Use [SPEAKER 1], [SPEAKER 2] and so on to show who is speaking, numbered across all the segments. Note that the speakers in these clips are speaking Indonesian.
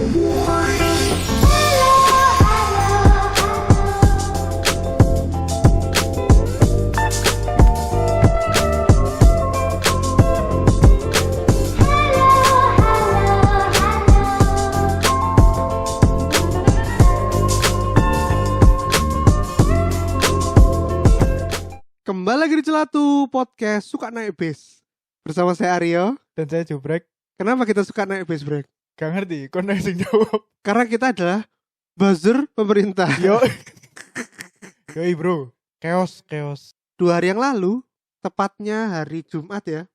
[SPEAKER 1] Kembali lagi di Celatu Podcast Suka Naik Bis. Bersama saya Aryo.
[SPEAKER 2] Dan saya Jubrek.
[SPEAKER 1] Kenapa kita suka naik bis, Brek?
[SPEAKER 2] Gak ngerti, kok naik sing jawab.
[SPEAKER 1] Karena kita adalah buzzer pemerintah.
[SPEAKER 2] Yoi bro, chaos.
[SPEAKER 1] 2 hari yang lalu, tepatnya hari Jumat ya,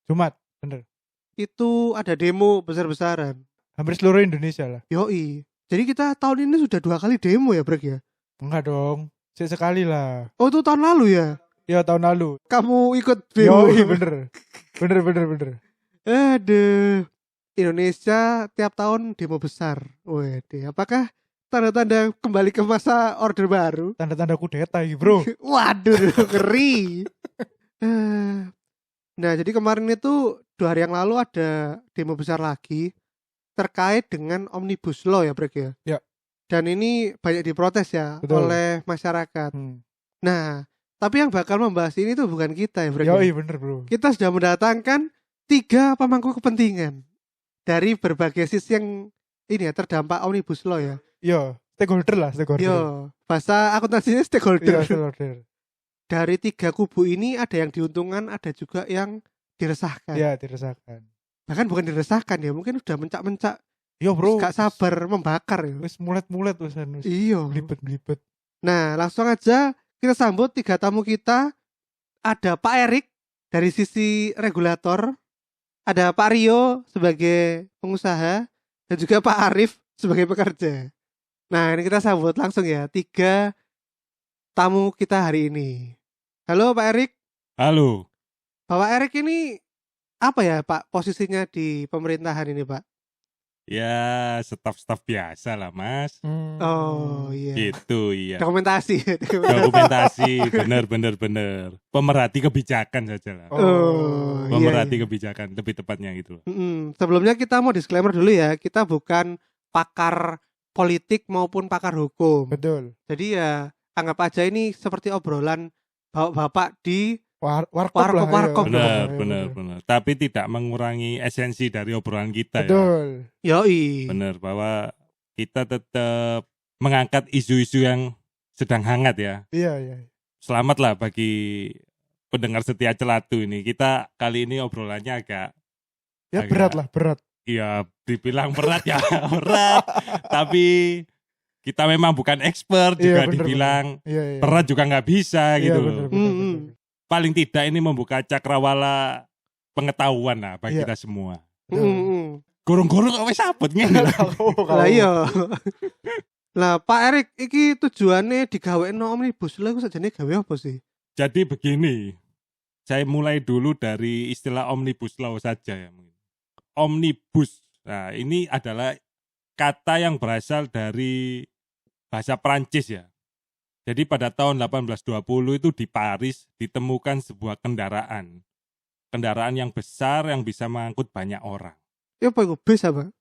[SPEAKER 2] Jumat, bener.
[SPEAKER 1] itu ada demo besar-besaran.
[SPEAKER 2] Hampir seluruh Indonesia lah.
[SPEAKER 1] Yoi. Jadi kita tahun ini sudah 2 kali demo ya, Brek ya?
[SPEAKER 2] Enggak dong, sekali lah.
[SPEAKER 1] Oh, itu tahun lalu ya?
[SPEAKER 2] Ya tahun lalu.
[SPEAKER 1] Kamu ikut demo?
[SPEAKER 2] Yoi bener.
[SPEAKER 1] Aduh. Indonesia tiap tahun demo besar. Wede, apakah tanda-tanda kembali ke masa Orde Baru?
[SPEAKER 2] Tanda-tanda kudeta ini bro.
[SPEAKER 1] Waduh, ngeri. Nah, jadi kemarin itu 2 hari yang lalu ada demo besar lagi terkait dengan Omnibus Law ya, Brek ya?
[SPEAKER 2] Ya.
[SPEAKER 1] Dan ini banyak diprotes ya.
[SPEAKER 2] Betul.
[SPEAKER 1] Oleh masyarakat. Nah, tapi yang bakal membahas ini tuh bukan kita ya, Brek.
[SPEAKER 2] Yoi
[SPEAKER 1] Ya?
[SPEAKER 2] bener bro.
[SPEAKER 1] Kita sudah mendatangkan 3 pemangku kepentingan dari berbagai sisi yang ini ya terdampak Omnibus Law ya.
[SPEAKER 2] Yo, stakeholder lah.
[SPEAKER 1] Yo, bahasa akuntansinya stakeholder.
[SPEAKER 2] Iya, stakeholder.
[SPEAKER 1] Dari 3 kubu ini ada yang diuntungkan, ada juga yang diresahkan.
[SPEAKER 2] Iya, diresahkan.
[SPEAKER 1] Bahkan bukan diresahkan ya, mungkin udah mencak-mencak.
[SPEAKER 2] Yo bro,
[SPEAKER 1] Gak sabar membakar ya.
[SPEAKER 2] wis mulet-mulet wis.
[SPEAKER 1] Iya.
[SPEAKER 2] Belibet.
[SPEAKER 1] Nah, langsung aja kita sambut 3 tamu kita. Ada Pak Erik dari sisi regulator, ada Pak Rio sebagai pengusaha, dan juga Pak Arif sebagai pekerja. Nah, ini kita sambut langsung ya 3 tamu kita hari ini. Halo Pak Erik.
[SPEAKER 3] Halo.
[SPEAKER 1] Bapak Erik ini apa ya Pak posisinya di pemerintahan ini Pak?
[SPEAKER 3] Ya, staf-staf biasa lah, Mas.
[SPEAKER 1] Oh iya.
[SPEAKER 3] Gitu, iya.
[SPEAKER 1] Dokumentasi.
[SPEAKER 3] Dokumentasi, bener. Pemerhati kebijakan saja lah.
[SPEAKER 1] Oh,
[SPEAKER 3] Pemerhati
[SPEAKER 1] iya.
[SPEAKER 3] kebijakan, lebih tepatnya gitu.
[SPEAKER 1] Sebelumnya kita mau disclaimer dulu ya, kita bukan pakar politik maupun pakar hukum.
[SPEAKER 2] Betul.
[SPEAKER 1] Jadi ya anggap aja ini seperti obrolan bapak-bapak di
[SPEAKER 2] Warkop.
[SPEAKER 3] Bener. Tapi tidak mengurangi esensi dari obrolan kita.
[SPEAKER 2] Betul.
[SPEAKER 3] Ya.
[SPEAKER 1] Yoi.
[SPEAKER 3] Bener, bahwa kita tetap mengangkat isu-isu yang sedang hangat ya.
[SPEAKER 2] Iya.
[SPEAKER 3] Selamatlah bagi pendengar setia Celatu ini. Kita kali ini obrolannya agak
[SPEAKER 2] Berat.
[SPEAKER 3] Iya, dibilang berat ya, berat. Tapi kita memang bukan expert, juga
[SPEAKER 2] bener.
[SPEAKER 3] dibilang
[SPEAKER 2] Iya.
[SPEAKER 3] berat juga nggak bisa gitu loh.
[SPEAKER 2] Bener.
[SPEAKER 3] Paling tidak ini membuka cakrawala pengetahuan lah bagi
[SPEAKER 2] Iya.
[SPEAKER 3] kita semua.
[SPEAKER 1] Gorong-gorong
[SPEAKER 3] Gorong-gorong wis sabut ngene.
[SPEAKER 1] Lah iya. Lah Pak Erik iki tujuannya digawekno Omnibus Law iku sajane gawe apa sih?
[SPEAKER 3] Jadi begini, saya mulai dulu dari istilah Omnibus Law saja ya. Omnibus, nah ini adalah kata yang berasal dari bahasa Prancis ya. Jadi pada tahun 1820 itu di Paris ditemukan sebuah kendaraan yang besar yang bisa mengangkut banyak orang.
[SPEAKER 1] Ya apa itu bis apa?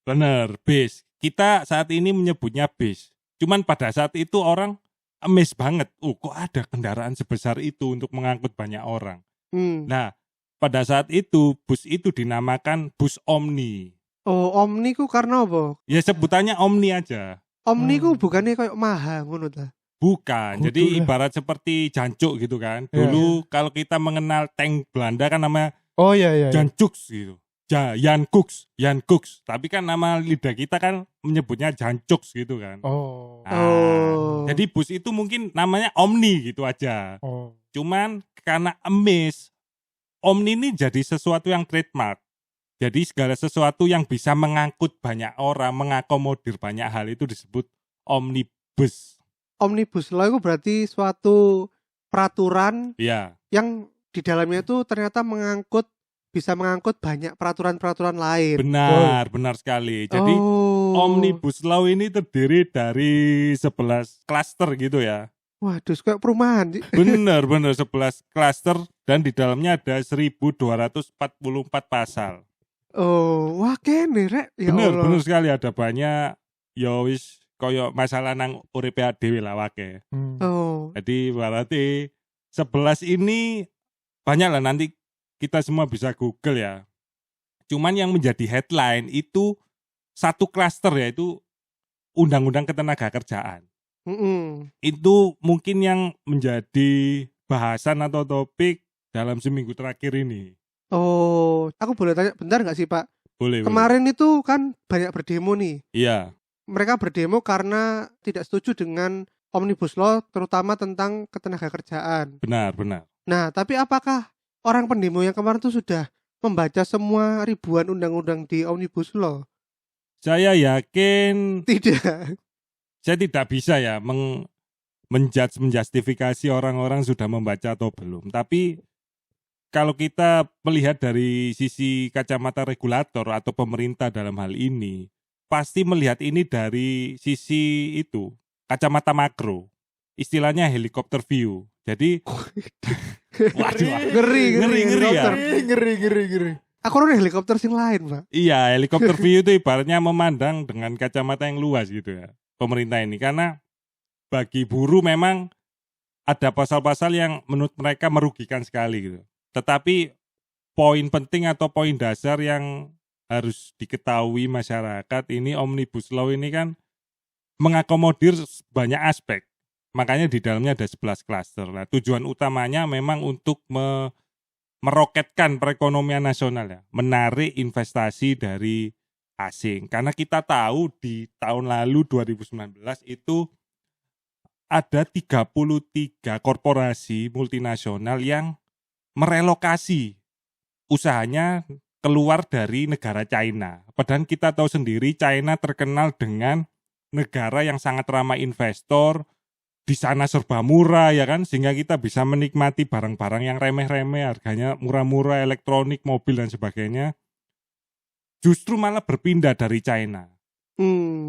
[SPEAKER 3] Bener, bis. Kita saat ini menyebutnya bis. Cuman pada saat itu orang amazed banget. Kok ada kendaraan sebesar itu untuk mengangkut banyak orang. Nah, pada saat itu bus itu dinamakan bus Omni.
[SPEAKER 1] Oh, Omni ku karena apa?
[SPEAKER 3] Ya sebutannya Omni aja.
[SPEAKER 1] Omni ku bukannya kayak maha ngono ta?
[SPEAKER 3] Bukan.
[SPEAKER 2] Kudu
[SPEAKER 3] Jadi
[SPEAKER 2] lah.
[SPEAKER 3] ibarat seperti jancuk gitu kan.
[SPEAKER 2] Ya,
[SPEAKER 3] Dulu kalau kita mengenal tank Belanda kan namanya
[SPEAKER 2] Oh iya.
[SPEAKER 3] Jancuks gitu. Jan Koeks. Tapi kan nama lidah kita kan menyebutnya Jancuks gitu kan.
[SPEAKER 2] Oh.
[SPEAKER 3] Nah, jadi bus itu mungkin namanya Omni gitu aja.
[SPEAKER 2] Oh.
[SPEAKER 3] Cuman karena amaze, Omni ini jadi sesuatu yang trademark. Jadi segala sesuatu yang bisa mengangkut banyak orang, mengakomodir banyak hal itu disebut omnibus.
[SPEAKER 1] Omnibus Law itu berarti suatu peraturan
[SPEAKER 3] Iya.
[SPEAKER 1] yang di dalamnya itu ternyata bisa mengangkut banyak peraturan-peraturan lain.
[SPEAKER 3] Benar sekali. Jadi Omnibus Law ini terdiri dari 11 klaster gitu ya.
[SPEAKER 1] Waduh, kayak perumahan.
[SPEAKER 3] Benar 11 klaster dan di dalamnya ada 1244 pasal.
[SPEAKER 1] Oh, wah kene rek. Ya
[SPEAKER 3] Bener
[SPEAKER 1] Allah.
[SPEAKER 3] sekali ada banyak ya wis koyo masalah nang uripe dhewe lah wake.
[SPEAKER 1] Oh,
[SPEAKER 3] Jadi berarti 11 ini banyak lah, nanti kita semua bisa Google ya. Cuman yang menjadi headline itu satu klaster, yaitu Undang-Undang Ketenagakerjaan. Itu mungkin yang menjadi bahasan atau topik dalam seminggu terakhir ini.
[SPEAKER 1] Oh, aku boleh tanya bentar nggak sih Pak?
[SPEAKER 3] Boleh.
[SPEAKER 1] Kemarin itu kan banyak berdemo nih.
[SPEAKER 3] Iya.
[SPEAKER 1] Mereka berdemo karena tidak setuju dengan Omnibus Law, terutama tentang ketenagakerjaan.
[SPEAKER 3] Benar.
[SPEAKER 1] Nah, tapi apakah orang pendemo yang kemarin itu sudah membaca semua ribuan undang-undang di Omnibus Law?
[SPEAKER 3] Saya yakin
[SPEAKER 1] Tidak.
[SPEAKER 3] saya tidak bisa ya menjustifikasi orang-orang sudah membaca atau belum. Tapi kalau kita melihat dari sisi kacamata regulator atau pemerintah dalam hal ini, pasti melihat ini dari sisi itu, kacamata makro. Istilahnya helikopter view. Jadi waduh,
[SPEAKER 1] Ngeri ya.
[SPEAKER 2] Ngeri.
[SPEAKER 1] Aku udah helikopter sing lain, Pak.
[SPEAKER 3] Iya, helikopter view itu ibaratnya memandang dengan kacamata yang luas gitu ya, pemerintah ini. Karena bagi buruh memang ada pasal-pasal yang menurut mereka merugikan sekali gitu. Tetapi poin penting atau poin dasar yang harus diketahui masyarakat ini, Omnibus Law ini kan mengakomodir banyak aspek. Makanya di dalamnya ada 11 klaster. Nah, tujuan utamanya memang untuk meroketkan perekonomian nasional ya, menarik investasi dari asing. Karena kita tahu di tahun lalu 2019 itu ada 33 korporasi multinasional yang merelokasi usahanya keluar dari negara China. Padahal kita tahu sendiri China terkenal dengan negara yang sangat ramah investor, di sana serba murah ya kan, sehingga kita bisa menikmati barang-barang yang remeh-remeh, harganya murah-murah, elektronik, mobil dan sebagainya. Justru malah berpindah dari China.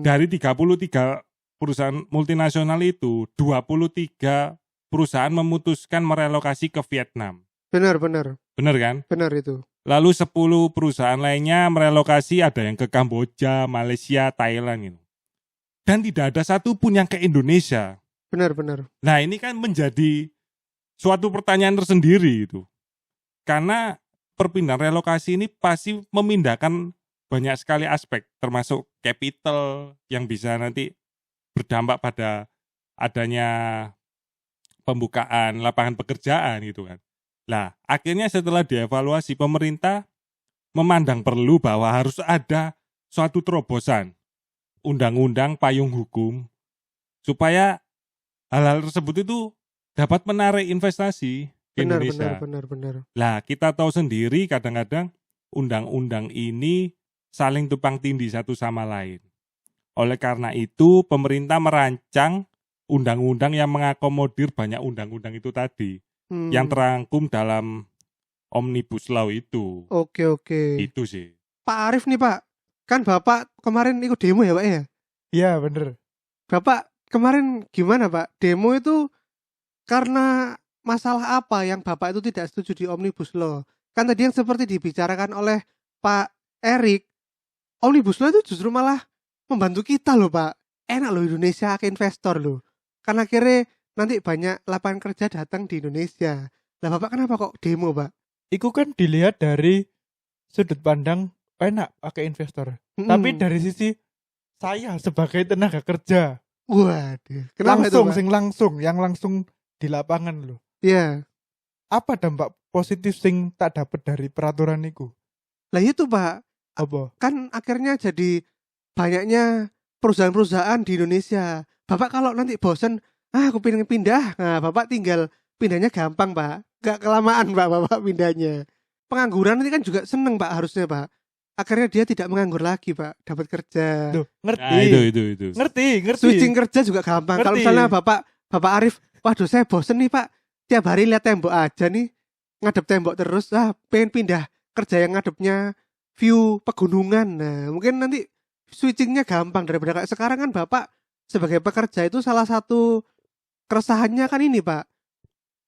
[SPEAKER 3] Dari 33 perusahaan multinasional itu, 23 perusahaan memutuskan merelokasi ke Vietnam.
[SPEAKER 1] Benar kan? Benar itu.
[SPEAKER 3] Lalu 10 perusahaan lainnya merelokasi, ada yang ke Kamboja, Malaysia, Thailand gitu. Dan tidak ada satupun yang ke Indonesia.
[SPEAKER 1] Benar.
[SPEAKER 3] Nah, ini kan menjadi suatu pertanyaan tersendiri itu. Karena perpindahan relokasi ini pasti memindahkan banyak sekali aspek, termasuk capital yang bisa nanti berdampak pada adanya pembukaan lapangan pekerjaan gitu kan. Nah, akhirnya setelah dievaluasi, pemerintah memandang perlu bahwa harus ada suatu terobosan undang-undang payung hukum supaya hal-hal tersebut itu dapat menarik investasi ke Indonesia.
[SPEAKER 1] Benar.
[SPEAKER 3] Lah, kita tahu sendiri kadang-kadang undang-undang ini saling tumpang tindih satu sama lain. Oleh karena itu, pemerintah merancang undang-undang yang mengakomodir banyak undang-undang itu tadi. Yang terangkum dalam Omnibus Law itu.
[SPEAKER 1] Oke.
[SPEAKER 3] Itu sih.
[SPEAKER 1] Pak Arif nih Pak, kan Bapak kemarin ikut demo ya Pak ya?
[SPEAKER 2] Iya bener.
[SPEAKER 1] Bapak kemarin gimana Pak? Demo itu karena masalah apa yang Bapak itu tidak setuju di Omnibus Law? Kan tadi yang seperti dibicarakan oleh Pak Erik, Omnibus Law itu justru malah membantu kita loh Pak. Enak loh Indonesia ke investor loh. Karena akhirnya nanti banyak lapangan kerja datang di Indonesia. Lah Bapak kenapa kok demo Pak?
[SPEAKER 2] Iku kan dilihat dari sudut pandang enak pakai investor. Tapi dari sisi saya sebagai tenaga kerja,
[SPEAKER 1] waduh, kenapa itu Pak?
[SPEAKER 2] yang langsung di lapangan loh.
[SPEAKER 1] Iya.
[SPEAKER 2] Apa dampak positif sing tak dapat dari peraturan itu?
[SPEAKER 1] Lah itu Pak.
[SPEAKER 2] Apa?
[SPEAKER 1] Kan akhirnya jadi banyaknya perusahaan-perusahaan di Indonesia. Bapak kalau nanti bosen, aku pengen pindah, nah Bapak tinggal pindahnya gampang Pak. Gak kelamaan Pak Bapak pindahnya. Pengangguran nanti kan juga seneng Pak harusnya Pak. Akhirnya dia tidak menganggur lagi Pak, dapat kerja.
[SPEAKER 2] Duh, ngerti.
[SPEAKER 3] Nah, itu.
[SPEAKER 2] Ngerti.
[SPEAKER 1] Switching kerja juga gampang. Kalau misalnya Bapak Arif, waduh saya bosen nih Pak, tiap hari lihat tembok aja nih, ngadep tembok terus, pengen pindah kerja yang ngadepnya view pegunungan. Nah mungkin nanti switchingnya gampang daripada kayak sekarang kan Bapak sebagai pekerja itu salah satu keresahannya kan ini Pak,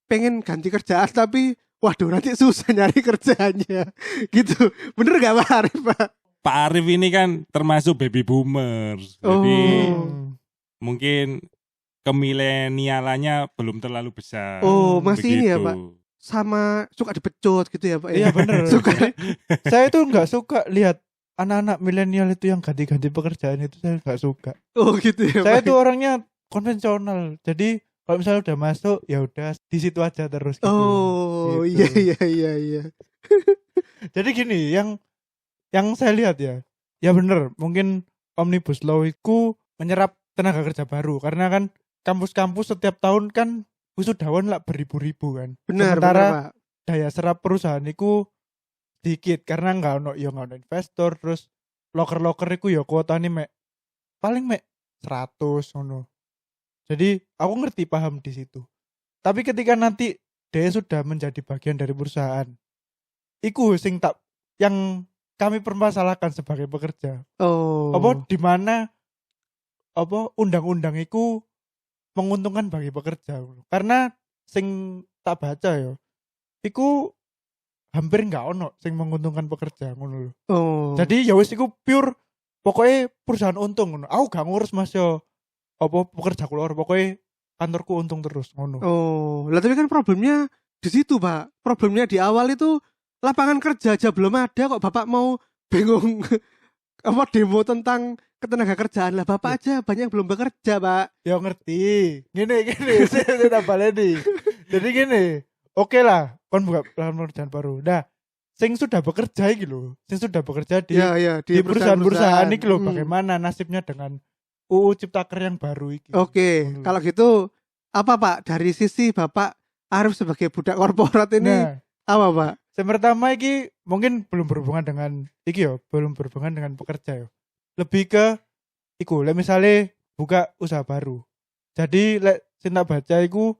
[SPEAKER 1] pengen ganti kerjaan tapi waduh nanti susah nyari kerjanya gitu. Bener gak Pak Arif Pak?
[SPEAKER 3] Pak Arif ini kan termasuk baby boomers. Jadi
[SPEAKER 1] Oh.
[SPEAKER 3] mungkin kemilenialannya belum terlalu besar.
[SPEAKER 1] Oh, masih ini ya,
[SPEAKER 3] Begitu.
[SPEAKER 1] Pak? Sama suka dipecut gitu ya Pak?
[SPEAKER 2] Iya bener.
[SPEAKER 1] Suka.
[SPEAKER 2] Jadi, saya tuh nggak suka lihat anak-anak milenial itu yang ganti-ganti pekerjaan itu, saya nggak suka.
[SPEAKER 1] Oh gitu ya
[SPEAKER 2] Saya
[SPEAKER 1] Pak?
[SPEAKER 2] tuh orangnya konvensional. Jadi kalau misalnya udah masuk ya udah di situ aja terus gitu.
[SPEAKER 1] Oh
[SPEAKER 2] Gitu.
[SPEAKER 1] iya.
[SPEAKER 2] Jadi gini, yang saya lihat ya bener, mungkin Omnibus Law itu menyerap tenaga kerja baru karena kan kampus-kampus setiap tahun kan wisudawan lah beribu-ribu kan.
[SPEAKER 1] Benar
[SPEAKER 2] Sementara
[SPEAKER 1] Pak.
[SPEAKER 2] daya serap perusahaan itu dikit karena nggak ono investor, terus loker-loker itu ya kuotanya paling 100 ngono. Jadi aku ngerti paham di situ. Tapi ketika nanti dia sudah menjadi bagian dari perusahaan, iku sing tak yang kami permasalahkan sebagai pekerja.
[SPEAKER 1] Oh.
[SPEAKER 2] Apa di mana apa undang-undang itu menguntungkan bagi pekerja. Karena sing tak baca ya, iku hampir nggak ono sing menguntungkan pekerja ngono lho.
[SPEAKER 1] Oh.
[SPEAKER 2] Jadi ya wis iku pure pokoknya perusahaan untung ngono. Aku gak ngurus Mas yo apa pekerja keluar, pokoknya kantorku untung terus ngono.
[SPEAKER 1] Oh, lah tapi kan problemnya di situ Pak. Problemnya di awal itu lapangan kerja aja belum ada kok Bapak mau bingung apa demo tentang ketenaga kerjaan lah. Bapak aja banyak yang belum bekerja Pak.
[SPEAKER 2] Ya ngerti. Gini saya tak baleni. Jadi gini, oke lah kon buka lapangan pekerjaan baru. Nah, sing sudah bekerja iki lho, sing sudah bekerja di
[SPEAKER 1] Ya,
[SPEAKER 2] di perusahaan-perusahaan iki lho,
[SPEAKER 1] Hmm.
[SPEAKER 2] bagaimana nasibnya dengan UU Ciptaker yang baru iki.
[SPEAKER 1] Oke,
[SPEAKER 2] Ngono lho.
[SPEAKER 1] kalau gitu apa Pak dari sisi Bapak Arif sebagai budak korporat ini
[SPEAKER 2] Nah,
[SPEAKER 1] apa Pak?
[SPEAKER 2] yang pertama iki mungkin belum berhubungan dengan iki yo, belum berhubungan dengan pekerja yo. Lebih ke iku, lek misale buka usaha baru. Jadi lek sing tak baca iku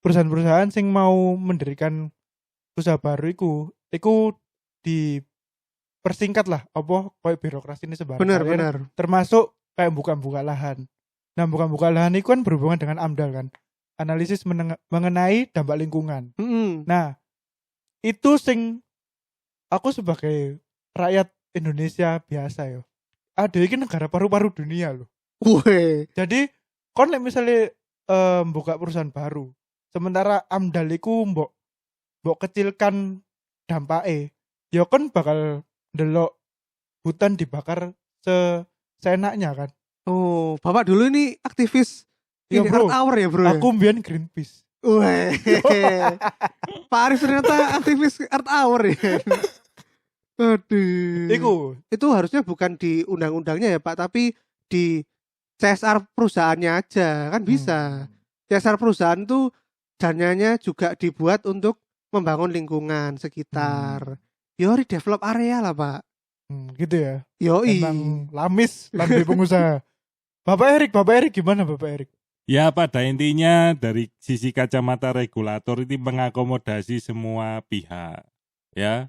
[SPEAKER 2] perusahaan-perusahaan sing mau mendirikan usaha baru iku dipersingkat lah apa koyo birokrasi ini sebarang
[SPEAKER 1] Benar.
[SPEAKER 2] termasuk kayak buka-buka lahan. Nah, buka-buka lahan itu kan berhubungan dengan AMDAL kan. Analisis mengenai dampak lingkungan.
[SPEAKER 1] Mm-mm.
[SPEAKER 2] Nah, itu sing aku sebagai rakyat Indonesia biasa yo. Ada ini negara paru-paru dunia loh.
[SPEAKER 1] Weh.
[SPEAKER 2] Jadi kon lek misalnya buka perusahaan baru, sementara AMDAL iku mbok kecilkan dampaknya, ya kon bakal delok hutan dibakar seenaknya kan.
[SPEAKER 1] Oh, Bapak dulu ini aktivis
[SPEAKER 2] Iya,
[SPEAKER 1] ini
[SPEAKER 2] bro.
[SPEAKER 1] Earth Hour ya bro?
[SPEAKER 2] Aku mbiyen Greenpeace.
[SPEAKER 1] Weh. Pak Arif ternyata aktivis Earth Hour ya. Aduh. Itu harusnya bukan di undang-undangnya ya Pak, tapi di CSR perusahaannya aja kan bisa. CSR perusahaan tuh dananya juga dibuat untuk membangun lingkungan sekitar. Yo redevelop area lah Pak.
[SPEAKER 2] Gitu ya.
[SPEAKER 1] Yoi.
[SPEAKER 2] Emang lamis lambe pengusaha. Bapak Erik gimana Bapak Erik?
[SPEAKER 3] Ya, pada intinya dari sisi kacamata regulator ini mengakomodasi semua pihak. Ya,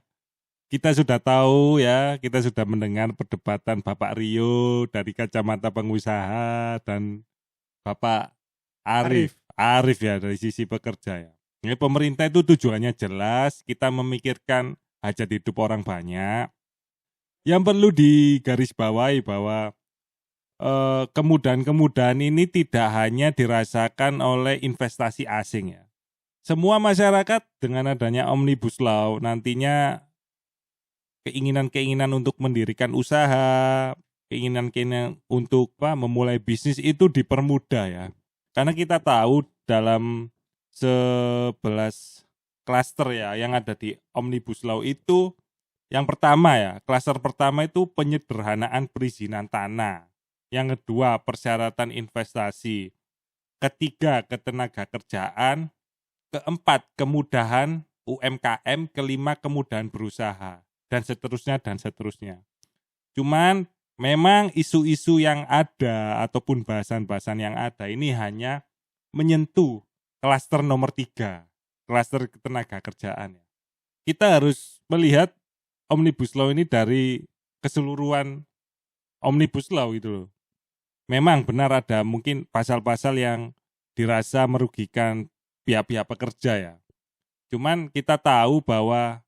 [SPEAKER 3] kita sudah tahu ya, kita sudah mendengar perdebatan Bapak Rio dari kacamata pengusaha dan Bapak Arif ya dari sisi pekerja ya. Ini pemerintah itu tujuannya jelas, kita memikirkan hajat hidup orang banyak. Yang perlu digarisbawahi bahwa kemudahan-kemudahan ini tidak hanya dirasakan oleh investasi asing ya. Semua masyarakat dengan adanya Omnibus Law nantinya keinginan-keinginan untuk mendirikan usaha, keinginan-keinginan untuk memulai bisnis itu dipermudah ya. Karena kita tahu dalam 11 klaster ya yang ada di Omnibus Law itu yang pertama ya, klaster pertama itu penyederhanaan perizinan tanah. Yang kedua, persyaratan investasi. Ketiga, ketenaga kerjaan. Keempat, kemudahan UMKM. Kelima, kemudahan berusaha. Dan seterusnya. Cuman memang isu-isu yang ada ataupun bahasan-bahasan yang ada ini hanya menyentuh klaster nomor 3. Klaster ketenaga kerjaan. Kita harus melihat Omnibus Law ini dari keseluruhan Omnibus Law gitu loh. Memang benar ada mungkin pasal-pasal yang dirasa merugikan pihak-pihak pekerja ya. Cuman kita tahu bahwa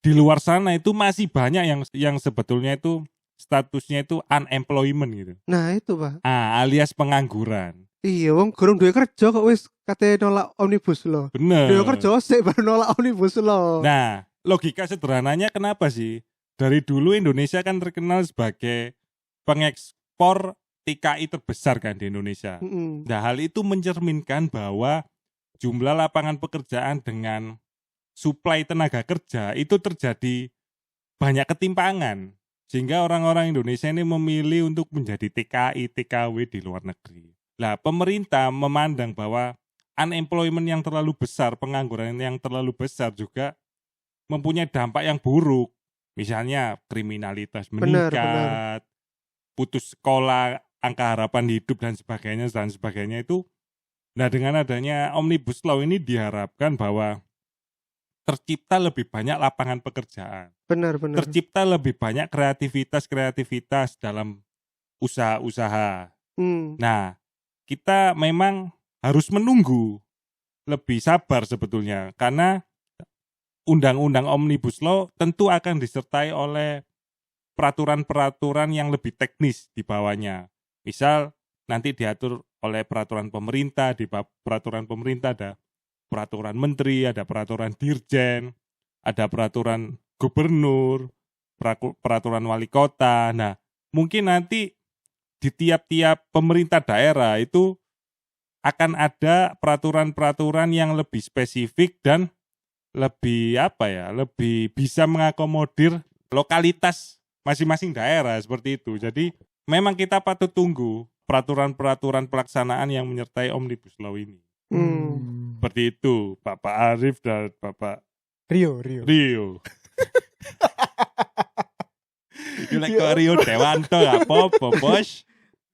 [SPEAKER 3] di luar sana itu masih banyak yang sebetulnya itu statusnya itu unemployment gitu.
[SPEAKER 1] Nah itu Pak.
[SPEAKER 3] Alias pengangguran.
[SPEAKER 1] Iya wong gurung duwe kerja kok wis kate nolak omnibus law.
[SPEAKER 3] Bener.
[SPEAKER 1] Duwe kerja sik baru nolak omnibus law.
[SPEAKER 3] Nah, logika sederhananya kenapa sih? Dari dulu Indonesia kan terkenal sebagai pengekspor TKI terbesar kan di Indonesia. Nah, hal itu mencerminkan bahwa jumlah lapangan pekerjaan dengan suplai tenaga kerja itu terjadi banyak ketimpangan. Sehingga orang-orang Indonesia ini memilih untuk menjadi TKI, TKW di luar negeri. Nah, pemerintah memandang bahwa unemployment yang terlalu besar, pengangguran yang terlalu besar juga mempunyai dampak yang buruk. Misalnya kriminalitas meningkat, putus sekolah, angka harapan hidup dan sebagainya itu. Nah, dengan adanya Omnibus Law ini diharapkan bahwa tercipta lebih banyak lapangan pekerjaan.
[SPEAKER 1] Benar.
[SPEAKER 3] Tercipta lebih banyak kreativitas dalam usaha-usaha. Nah, kita memang harus menunggu, lebih sabar sebetulnya, karena Undang-Undang Omnibus Law tentu akan disertai oleh peraturan-peraturan yang lebih teknis di bawahnya. Misal nanti diatur oleh peraturan pemerintah, di peraturan pemerintah ada peraturan menteri, ada peraturan dirjen, ada peraturan gubernur, peraturan wali kota. Nah, mungkin nanti di tiap-tiap pemerintah daerah itu akan ada peraturan-peraturan yang lebih spesifik dan lebih lebih bisa mengakomodir lokalitas masing-masing daerah seperti itu. Jadi memang kita patut tunggu peraturan-peraturan pelaksanaan yang menyertai Omnibus Law ini. Seperti itu, Bapak Arif dan Bapak
[SPEAKER 2] Rio.
[SPEAKER 3] Yulek kok Rio Dewanto apa-apa, Bos.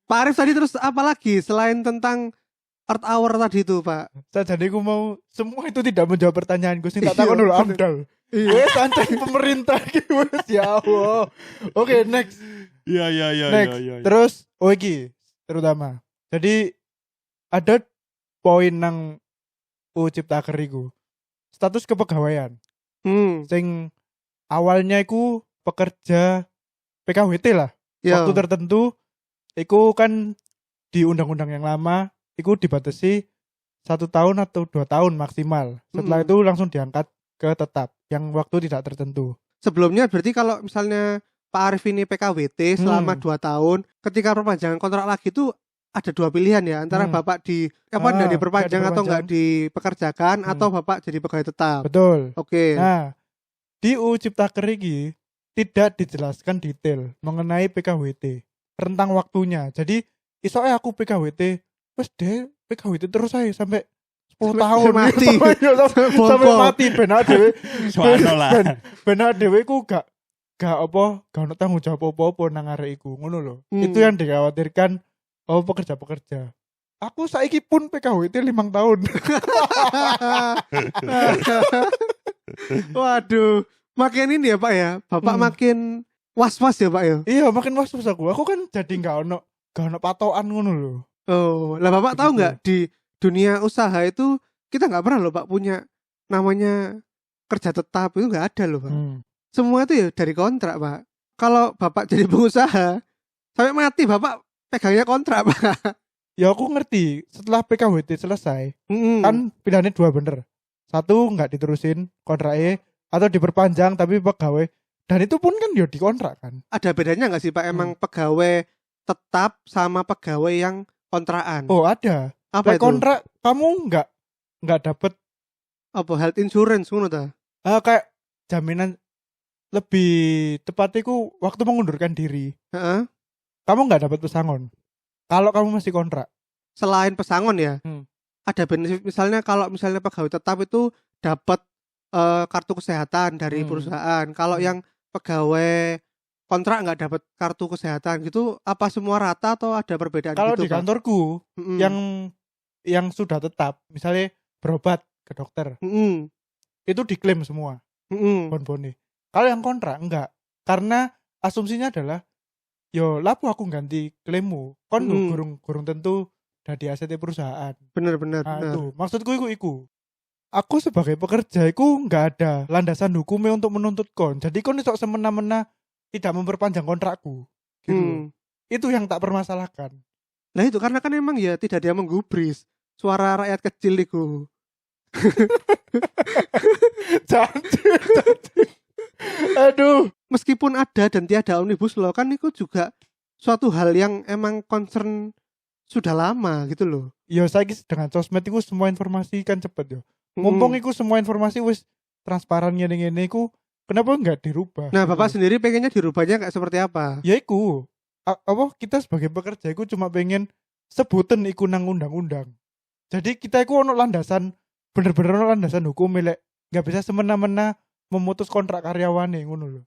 [SPEAKER 1] Pak Arif tadi terus apa lagi selain tentang Earth Hour tadi itu, Pak?
[SPEAKER 2] Jadi aku mau semua itu tidak menjawab pertanyaanku sih. Tak takon dulu Amdal. Wes sancen pemerintah iki wes ya Allah. Oke, next.
[SPEAKER 3] Iya.
[SPEAKER 2] Next. Terus iki terutama. Jadi ada poin nang Ciptaker iku. Status kepegawaian. Sing awalnya iku pekerja PKWT lah. Waktu tertentu iku kan di undang-undang yang lama iku dibatasi 1 tahun atau 2 tahun maksimal. Setelah itu langsung diangkat ke tetap yang waktu tidak tertentu.
[SPEAKER 1] Sebelumnya berarti kalau misalnya Pak Arif ini PKWT selama 2 tahun, ketika perpanjangan kontrak lagi itu ada 2 pilihan ya, antara Bapak enggak diperpanjang atau enggak dipekerjakan atau Bapak jadi pegawai tetap.
[SPEAKER 2] Betul.
[SPEAKER 1] Oke.
[SPEAKER 2] Nah, di UU Ciptaker ini tidak dijelaskan detail mengenai PKWT, rentang waktunya. Jadi isoke aku PKWT, wes deh PKWT terus saya sampai 10 tahun
[SPEAKER 1] mati.
[SPEAKER 2] sampai mati benar dewe.
[SPEAKER 3] Benar
[SPEAKER 2] dewe ku gak ono tanggung jawab apa-apa nang arek iku, ngono lho. Itu yang dikhawatirkan pekerja-pekerja. Aku saiki pun PKWT 5 tahun.
[SPEAKER 1] Waduh, makin ini ya Pak ya. Bapak makin was-was ya Pak ya.
[SPEAKER 2] Iya, makin was-was aku. Aku kan jadi gak ono patokan ngono lho.
[SPEAKER 1] Oh, lah Bapak tahu nggak di dunia usaha itu kita nggak pernah loh Pak punya namanya kerja tetap, itu nggak ada loh Pak. Semua itu ya dari kontrak Pak. Kalau Bapak jadi pengusaha sampai mati Bapak pegangnya kontrak Pak.
[SPEAKER 2] Ya aku ngerti, setelah PKWT selesai kan pilihannya 2 bener. 1 nggak diterusin kontraknya atau diperpanjang tapi pegawai, dan itu pun kan ya dikontrak kan.
[SPEAKER 1] Ada bedanya nggak sih Pak emang pegawai tetap sama pegawai yang kontrakan?
[SPEAKER 2] Oh ada.
[SPEAKER 1] Apa itu?
[SPEAKER 2] Kontrak kamu nggak dapet
[SPEAKER 1] apa health insurance ngono ta?
[SPEAKER 2] Kayak jaminan, lebih tepatnya ku waktu mengundurkan diri. Kamu nggak dapat pesangon kalau kamu masih kontrak.
[SPEAKER 1] Selain pesangon ya, ada benefit misalnya kalau misalnya pegawai tetap itu dapat kartu kesehatan dari perusahaan. Kalau yang pegawai kontrak nggak dapat kartu kesehatan gitu, apa semua rata atau ada perbedaan?
[SPEAKER 2] Kalau
[SPEAKER 1] gitu,
[SPEAKER 2] di kantorku yang sudah tetap, misalnya berobat ke dokter, itu diklaim semua bon-bone. Kalau yang kontrak enggak, karena asumsinya adalah yo lapo aku ganti klaimmu, kon gurung tentu dari aset perusahaan.
[SPEAKER 1] Bener.
[SPEAKER 2] Itu maksudku iku. aku sebagai pekerja iku nggak ada landasan hukumnya untuk menuntut kon. Jadi kon iso semena-mena tidak memperpanjang kontrakku. Gitu loh. Itu yang tak permasalahkan.
[SPEAKER 1] Nah itu karena kan emang ya tidak ada yang menggubris suara rakyat kecil itu.
[SPEAKER 2] Janji. Aduh.
[SPEAKER 1] Meskipun ada dan tiada omnibus law kan itu juga suatu hal yang emang concern sudah lama gitu loh.
[SPEAKER 2] Ya saiki dengan sosmed iku semua informasi kan cepet yo. Mumpung iku semua informasi wis transparan ngene-ngene iku, kenapa enggak dirubah?
[SPEAKER 1] Nah,
[SPEAKER 2] gitu
[SPEAKER 1] Bapak
[SPEAKER 2] loh.
[SPEAKER 1] sendiri pengennya dirubahnya kayak seperti apa?
[SPEAKER 2] Ya iku. Apa kita sebagai pekerja iku cuma pengen sebutan iku nang undang-undang. Jadi kita iku ono landasan bener-bener ono landasan hukum milek nggak bisa semena-mena memutus kontrak karyawane ngono lho.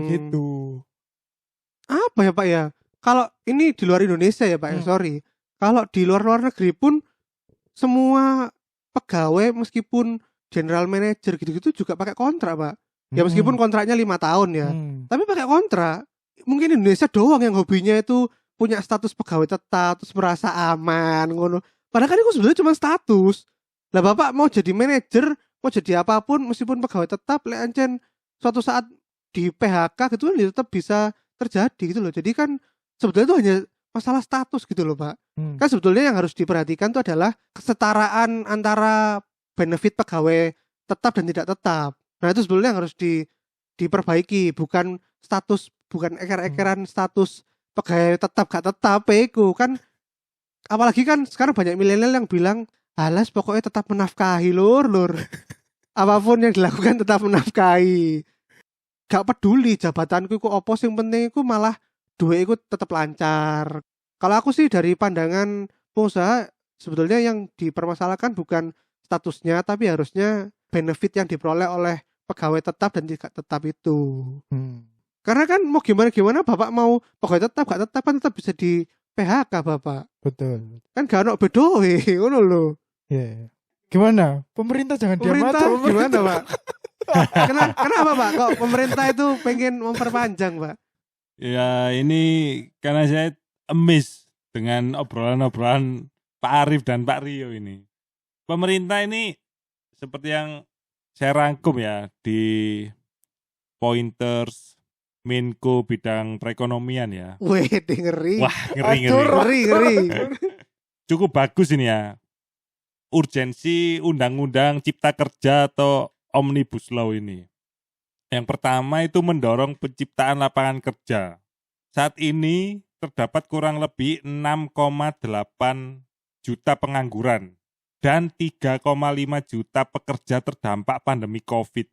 [SPEAKER 2] Begitu.
[SPEAKER 1] Apa ya Pak ya? Kalau ini di luar Indonesia ya Pak ya, sorry. Kalau di luar negeri pun semua pegawai meskipun general manager gitu-gitu juga pakai kontrak Pak. Ya meskipun kontraknya 5 tahun ya. Tapi pakai kontrak. Mungkin Indonesia doang yang hobinya itu punya status pegawai tetap, terus merasa aman ngono. Padahal kan itu sebenarnya cuma status. Lah Bapak mau jadi manajer, mau jadi apapun meskipun pegawai tetap, lek ancen suatu saat di PHK gitu kan ya tetap bisa terjadi gitu loh. Jadi kan sebetulnya itu hanya masalah status gitu loh Pak. Kan sebetulnya yang harus diperhatikan itu adalah kesetaraan antara benefit pegawai tetap dan tidak tetap. Nah itu sebetulnya yang harus diperbaiki, bukan status, bukan eker-ekeran status pegawai tetap gak tetap itu kan. Apalagi kan sekarang banyak milenial yang bilang alas pokoknya tetap menafkahi lur. Apapun yang dilakukan tetap menafkahi. Gak peduli jabatanku iku opo, sing penting iku malah duit iku tetap lancar. Kalau aku sih dari pandangan pengusaha sebetulnya yang dipermasalahkan bukan statusnya tapi harusnya benefit yang diperoleh oleh pegawai tetap dan tidak tetap itu. Karena kan mau gimana Bapak mau pegawai tetap gak tetap kan tetap bisa di PHK Bapak.
[SPEAKER 2] Betul.
[SPEAKER 1] Kan gak ono bedoe ngono lho.
[SPEAKER 2] Yeah. Gimana? Pemerintah jangan diam
[SPEAKER 1] Pemerintah
[SPEAKER 2] aja.
[SPEAKER 1] gimana Pak? Kenapa Pak kok pemerintah itu pengen memperpanjang Pak?
[SPEAKER 3] Ya ini karena saya amazed dengan obrolan-obrolan Pak Arif dan Pak Rio ini. Pemerintah ini seperti yang saya rangkum ya di pointers Menko bidang perekonomian ya.
[SPEAKER 1] Wih, ngeri.
[SPEAKER 3] Wah, ngeri. Cukup bagus ini ya. Urgensi undang-undang cipta kerja atau omnibus law ini. Yang pertama itu mendorong penciptaan lapangan kerja. Saat ini terdapat kurang lebih 6,8 juta pengangguran dan 3,5 juta pekerja terdampak pandemi COVID.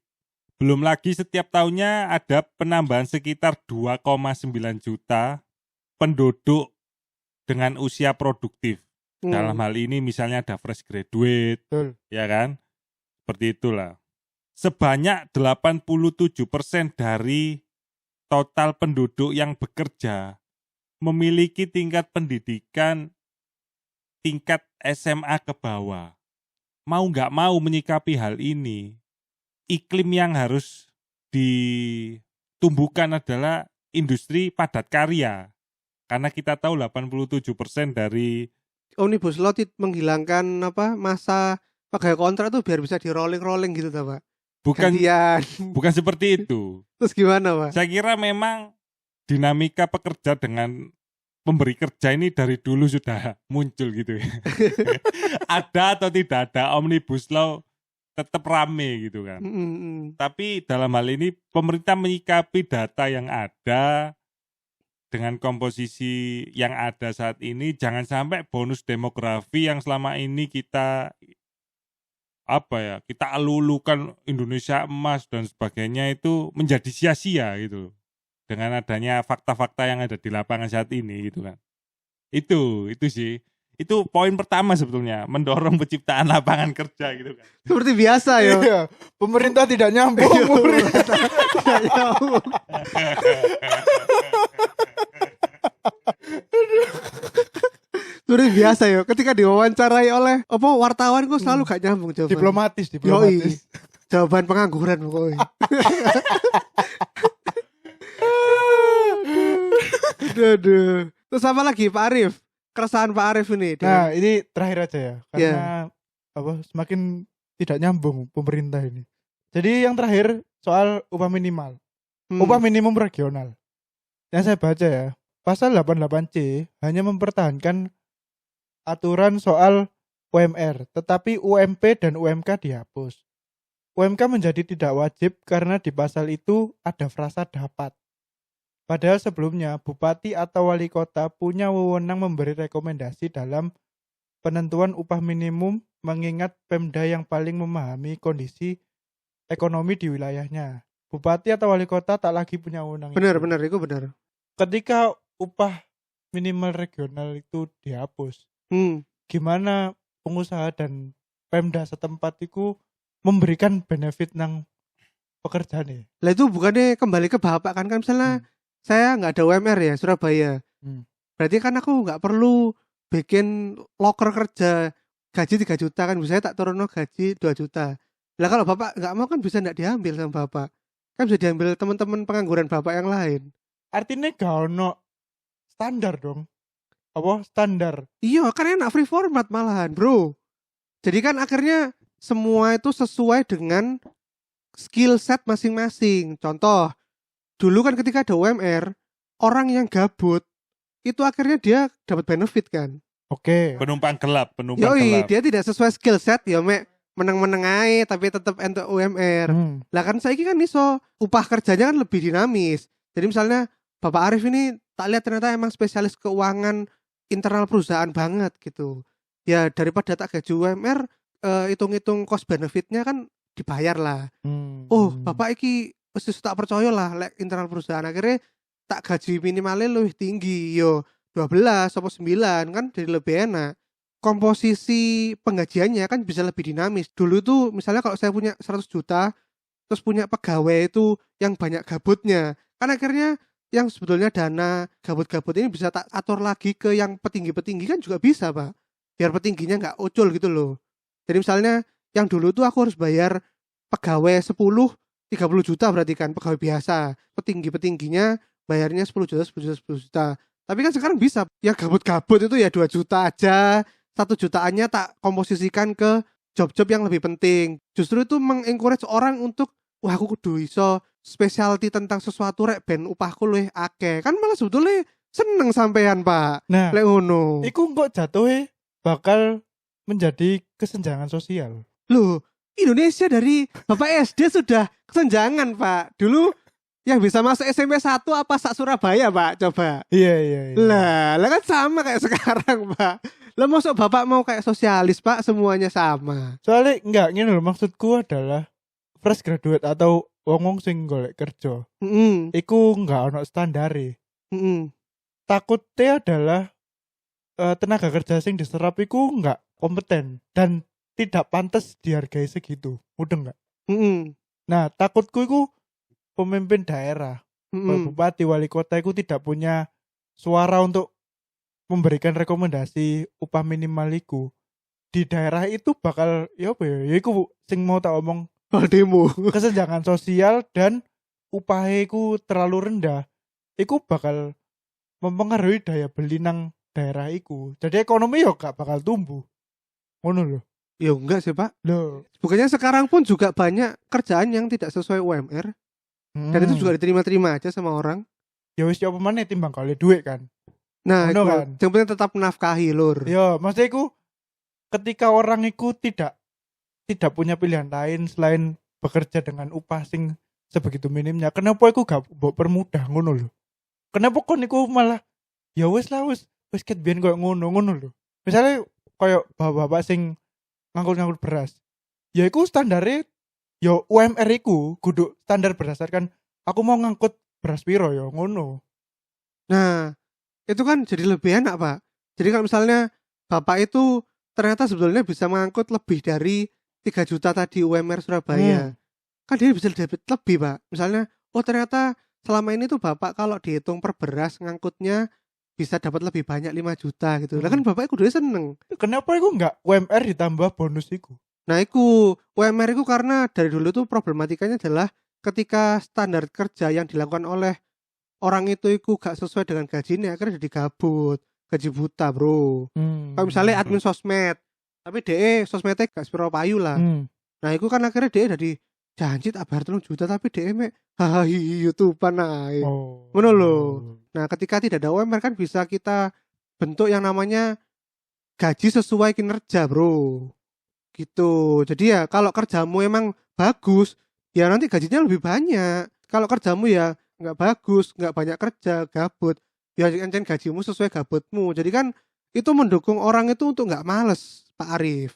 [SPEAKER 3] Belum lagi setiap tahunnya ada penambahan sekitar 2,9 juta penduduk dengan usia produktif. Dalam hal ini misalnya ada fresh graduate, ya kan? Seperti itulah. Sebanyak 87% dari total penduduk yang bekerja memiliki tingkat pendidikan tingkat SMA ke bawah. Mau nggak mau menyikapi hal ini, iklim yang harus ditumbuhkan adalah industri padat karya. Karena kita tahu 87% dari
[SPEAKER 1] Omnibus Law menghilangkan masa pegawai kontrak tuh biar bisa di rolling gitu Pak.
[SPEAKER 3] Bukan seperti itu.
[SPEAKER 1] Terus gimana Pak?
[SPEAKER 3] Saya kira memang dinamika pekerja dengan pemberi kerja ini dari dulu sudah muncul gitu ya. Ada atau tidak ada Omnibus Law tetap rame gitu kan. Tapi dalam hal ini pemerintah menyikapi data yang ada dengan komposisi yang ada saat ini, jangan sampai bonus demografi yang selama ini kita alulukan Indonesia emas dan sebagainya itu menjadi sia-sia gitu dengan adanya fakta-fakta yang ada di lapangan saat ini gitu kan. Itu sih. Itu poin pertama sebetulnya, mendorong penciptaan lapangan kerja gitu kan.
[SPEAKER 1] Seperti biasa ya.
[SPEAKER 2] Iya, pemerintah tidak nyambung.
[SPEAKER 1] Tidak nyambung. Seperti biasa ya, ketika diwawancarai oleh wartawan kok selalu gak nyambung jawaban.
[SPEAKER 2] Diplomatis.
[SPEAKER 1] Jawaban pengangguran pokoknya. Aduh. Terus apa lagi Pak Arif? Keresahan Pak Arif ini.
[SPEAKER 2] Nah, ini terakhir aja ya. Karena semakin tidak nyambung pemerintah ini. Jadi yang terakhir soal upah minimal.
[SPEAKER 1] Hmm.
[SPEAKER 2] Upah minimum regional. Yang saya baca ya, pasal 88C hanya mempertahankan aturan soal UMR, tetapi UMP dan UMK dihapus. UMK menjadi tidak wajib karena di pasal itu ada frasa dapat. Padahal sebelumnya bupati atau wali kota punya wewenang memberi rekomendasi dalam penentuan upah minimum mengingat Pemda yang paling memahami kondisi ekonomi di wilayahnya. Bupati atau wali kota tak lagi punya wewenang
[SPEAKER 1] Benar,
[SPEAKER 2] itu.
[SPEAKER 1] itu benar.
[SPEAKER 2] Ketika upah minimal regional itu dihapus, gimana pengusaha dan Pemda setempat itu memberikan benefit nang pekerjaan ya?
[SPEAKER 1] Lah itu bukannya kembali ke bapak kan misalnya saya nggak ada UMR ya Surabaya. Berarti kan aku nggak perlu bikin loker kerja gaji 3 juta kan, bisa tak turun gaji 2 juta. Lah kalau bapak nggak mau kan bisa nggak diambil sama bapak, kan bisa diambil teman-teman pengangguran bapak yang lain.
[SPEAKER 2] Artinya gak ono standar dong. Apa standar?
[SPEAKER 1] Iya kan enak free format malahan bro. Jadi kan akhirnya semua itu sesuai dengan skill set masing-masing. Contoh, dulu kan ketika ada UMR, orang yang gabut itu akhirnya dia dapat benefit kan.
[SPEAKER 2] Oke.
[SPEAKER 3] Penumpang gelap.
[SPEAKER 1] Yoi, dia tidak sesuai skill set ya mek meneng-meneng ae tapi tetap entuk UMR. Lah kan saiki kan iso upah kerjanya kan lebih dinamis. Jadi misalnya Bapak Arif ini tak lihat ternyata emang spesialis keuangan internal perusahaan banget gitu. Ya daripada tak gaji UMR, hitung-hitung cost benefitnya kan dibayar lah. Oh, Bapak iki wis tak percaya lah lek internal perusahaan akhirnya tak gaji minimalnya lebih tinggi yo 12 atau 9 kan jadi lebih enak. Komposisi penggajiannya kan bisa lebih dinamis. Dulu tuh misalnya kalau saya punya 100 juta terus punya pegawai itu yang banyak gabutnya, kan akhirnya yang sebetulnya dana gabut-gabut ini bisa tak atur lagi ke yang petinggi-petinggi kan juga bisa Pak, biar petingginya nggak ucul gitu loh. Jadi misalnya yang dulu tuh aku harus bayar pegawai 30 juta berarti kan pegawai biasa, petinggi-petingginya bayarnya 10 juta 10 juta 10 juta. Tapi kan sekarang bisa yang gabut-gabut itu ya 2 juta aja, 1 jutaannya tak komposisikan ke job-job yang lebih penting. Justru itu mengencourage orang untuk wah aku kudu iso specialty tentang sesuatu rek ben upahku luwih akeh. Kan malah sebetulnya seneng sampean Pak.
[SPEAKER 2] Nah,
[SPEAKER 1] lek ngono.
[SPEAKER 2] Iku kok jatuhe bakal menjadi kesenjangan sosial.
[SPEAKER 1] Loh, Indonesia dari Bapak SD sudah kesenjangan Pak. Dulu yang bisa masuk SMP 1 apa sak Surabaya Pak? Coba.
[SPEAKER 2] Iya.
[SPEAKER 1] Lah kan sama kayak sekarang Pak. Lah masuk Bapak mau kayak sosialis Pak, semuanya sama.
[SPEAKER 2] Soalnya enggak ngene lho, maksudku adalah fresh graduate atau wong sing golek kerja. Iku enggak ono standare. Takutnya adalah tenaga kerja sing diserap iku enggak kompeten dan tidak pantas dihargai segitu. Mudeng enggak? Nah, takutku iku pemimpin daerah, bupati, wali kota iku tidak punya suara untuk memberikan rekomendasi upah minimal iku. Di daerah itu bakal ya apa ya? Ya iku sing mau tak omong
[SPEAKER 1] demo.
[SPEAKER 2] Kesenjangan sosial dan upahnya iku terlalu rendah. Iku bakal mempengaruhi daya beli nang daerah iku. Jadi ekonomi ya gak bakal tumbuh. Ngono lho.
[SPEAKER 1] Ya enggak sih Pak.
[SPEAKER 2] Loh.
[SPEAKER 1] Bukannya sekarang pun juga banyak kerjaan yang tidak sesuai UMR. Dan itu juga diterima-terima aja sama orang.
[SPEAKER 2] Ya wis apa maneh timbang kali duit kan.
[SPEAKER 1] Nah, itu
[SPEAKER 2] kan.
[SPEAKER 1] Yang penting tetap menafkahi lur.
[SPEAKER 2] Ya, maksudnya iku ketika orang iku tidak punya pilihan lain selain bekerja dengan upah sing sebegitu minimnya, kenapa iku gak mbok permudah ngono lho. Kenapa kon iku malah ya wis lah wis ket biyen koyo ngono lho. Misalnya koyo bapak-bapak sing ngangkut beras. Ya iku standare ya UMR iku kudu standar berdasarkan aku mau ngangkut beras piro ya ngono.
[SPEAKER 1] Nah, itu kan jadi lebih enak Pak. Jadi kalau misalnya bapak itu ternyata sebetulnya bisa mengangkut lebih dari 3 juta tadi UMR Surabaya. Kan dia bisa dapat lebih Pak. Misalnya, oh ternyata selama ini tuh bapak kalau dihitung per beras ngangkutnya bisa dapat lebih banyak 5 juta gitu. Lah kan bapak kudu seneng.
[SPEAKER 2] Kenapa iku enggak UMR ditambah bonus iku?
[SPEAKER 1] Nah iku UMR iku karena dari dulu tuh problematikanya adalah ketika standar kerja yang dilakukan oleh orang itu gak sesuai dengan gajinya akhirnya jadi gabut, gaji buta bro. Kalau misalnya admin sosmed tapi sosmednya gak sepiro payu lah. Nah, itu kan akhirnya dia dari janji tak bayar 3 juta tapi dia mek hahaha YouTubean ae.
[SPEAKER 2] Oh.
[SPEAKER 1] Ngono lho. Nah, ketika tidak ada UMR kan bisa kita bentuk yang namanya gaji sesuai kinerja, Bro. Gitu. Jadi ya kalau kerjamu emang bagus, ya nanti gajinya lebih banyak. Kalau kerjamu ya nggak bagus, nggak banyak kerja, gabut, ya kan gajimu sesuai gabutmu. Jadi kan itu mendukung orang itu untuk nggak males, Pak Arif.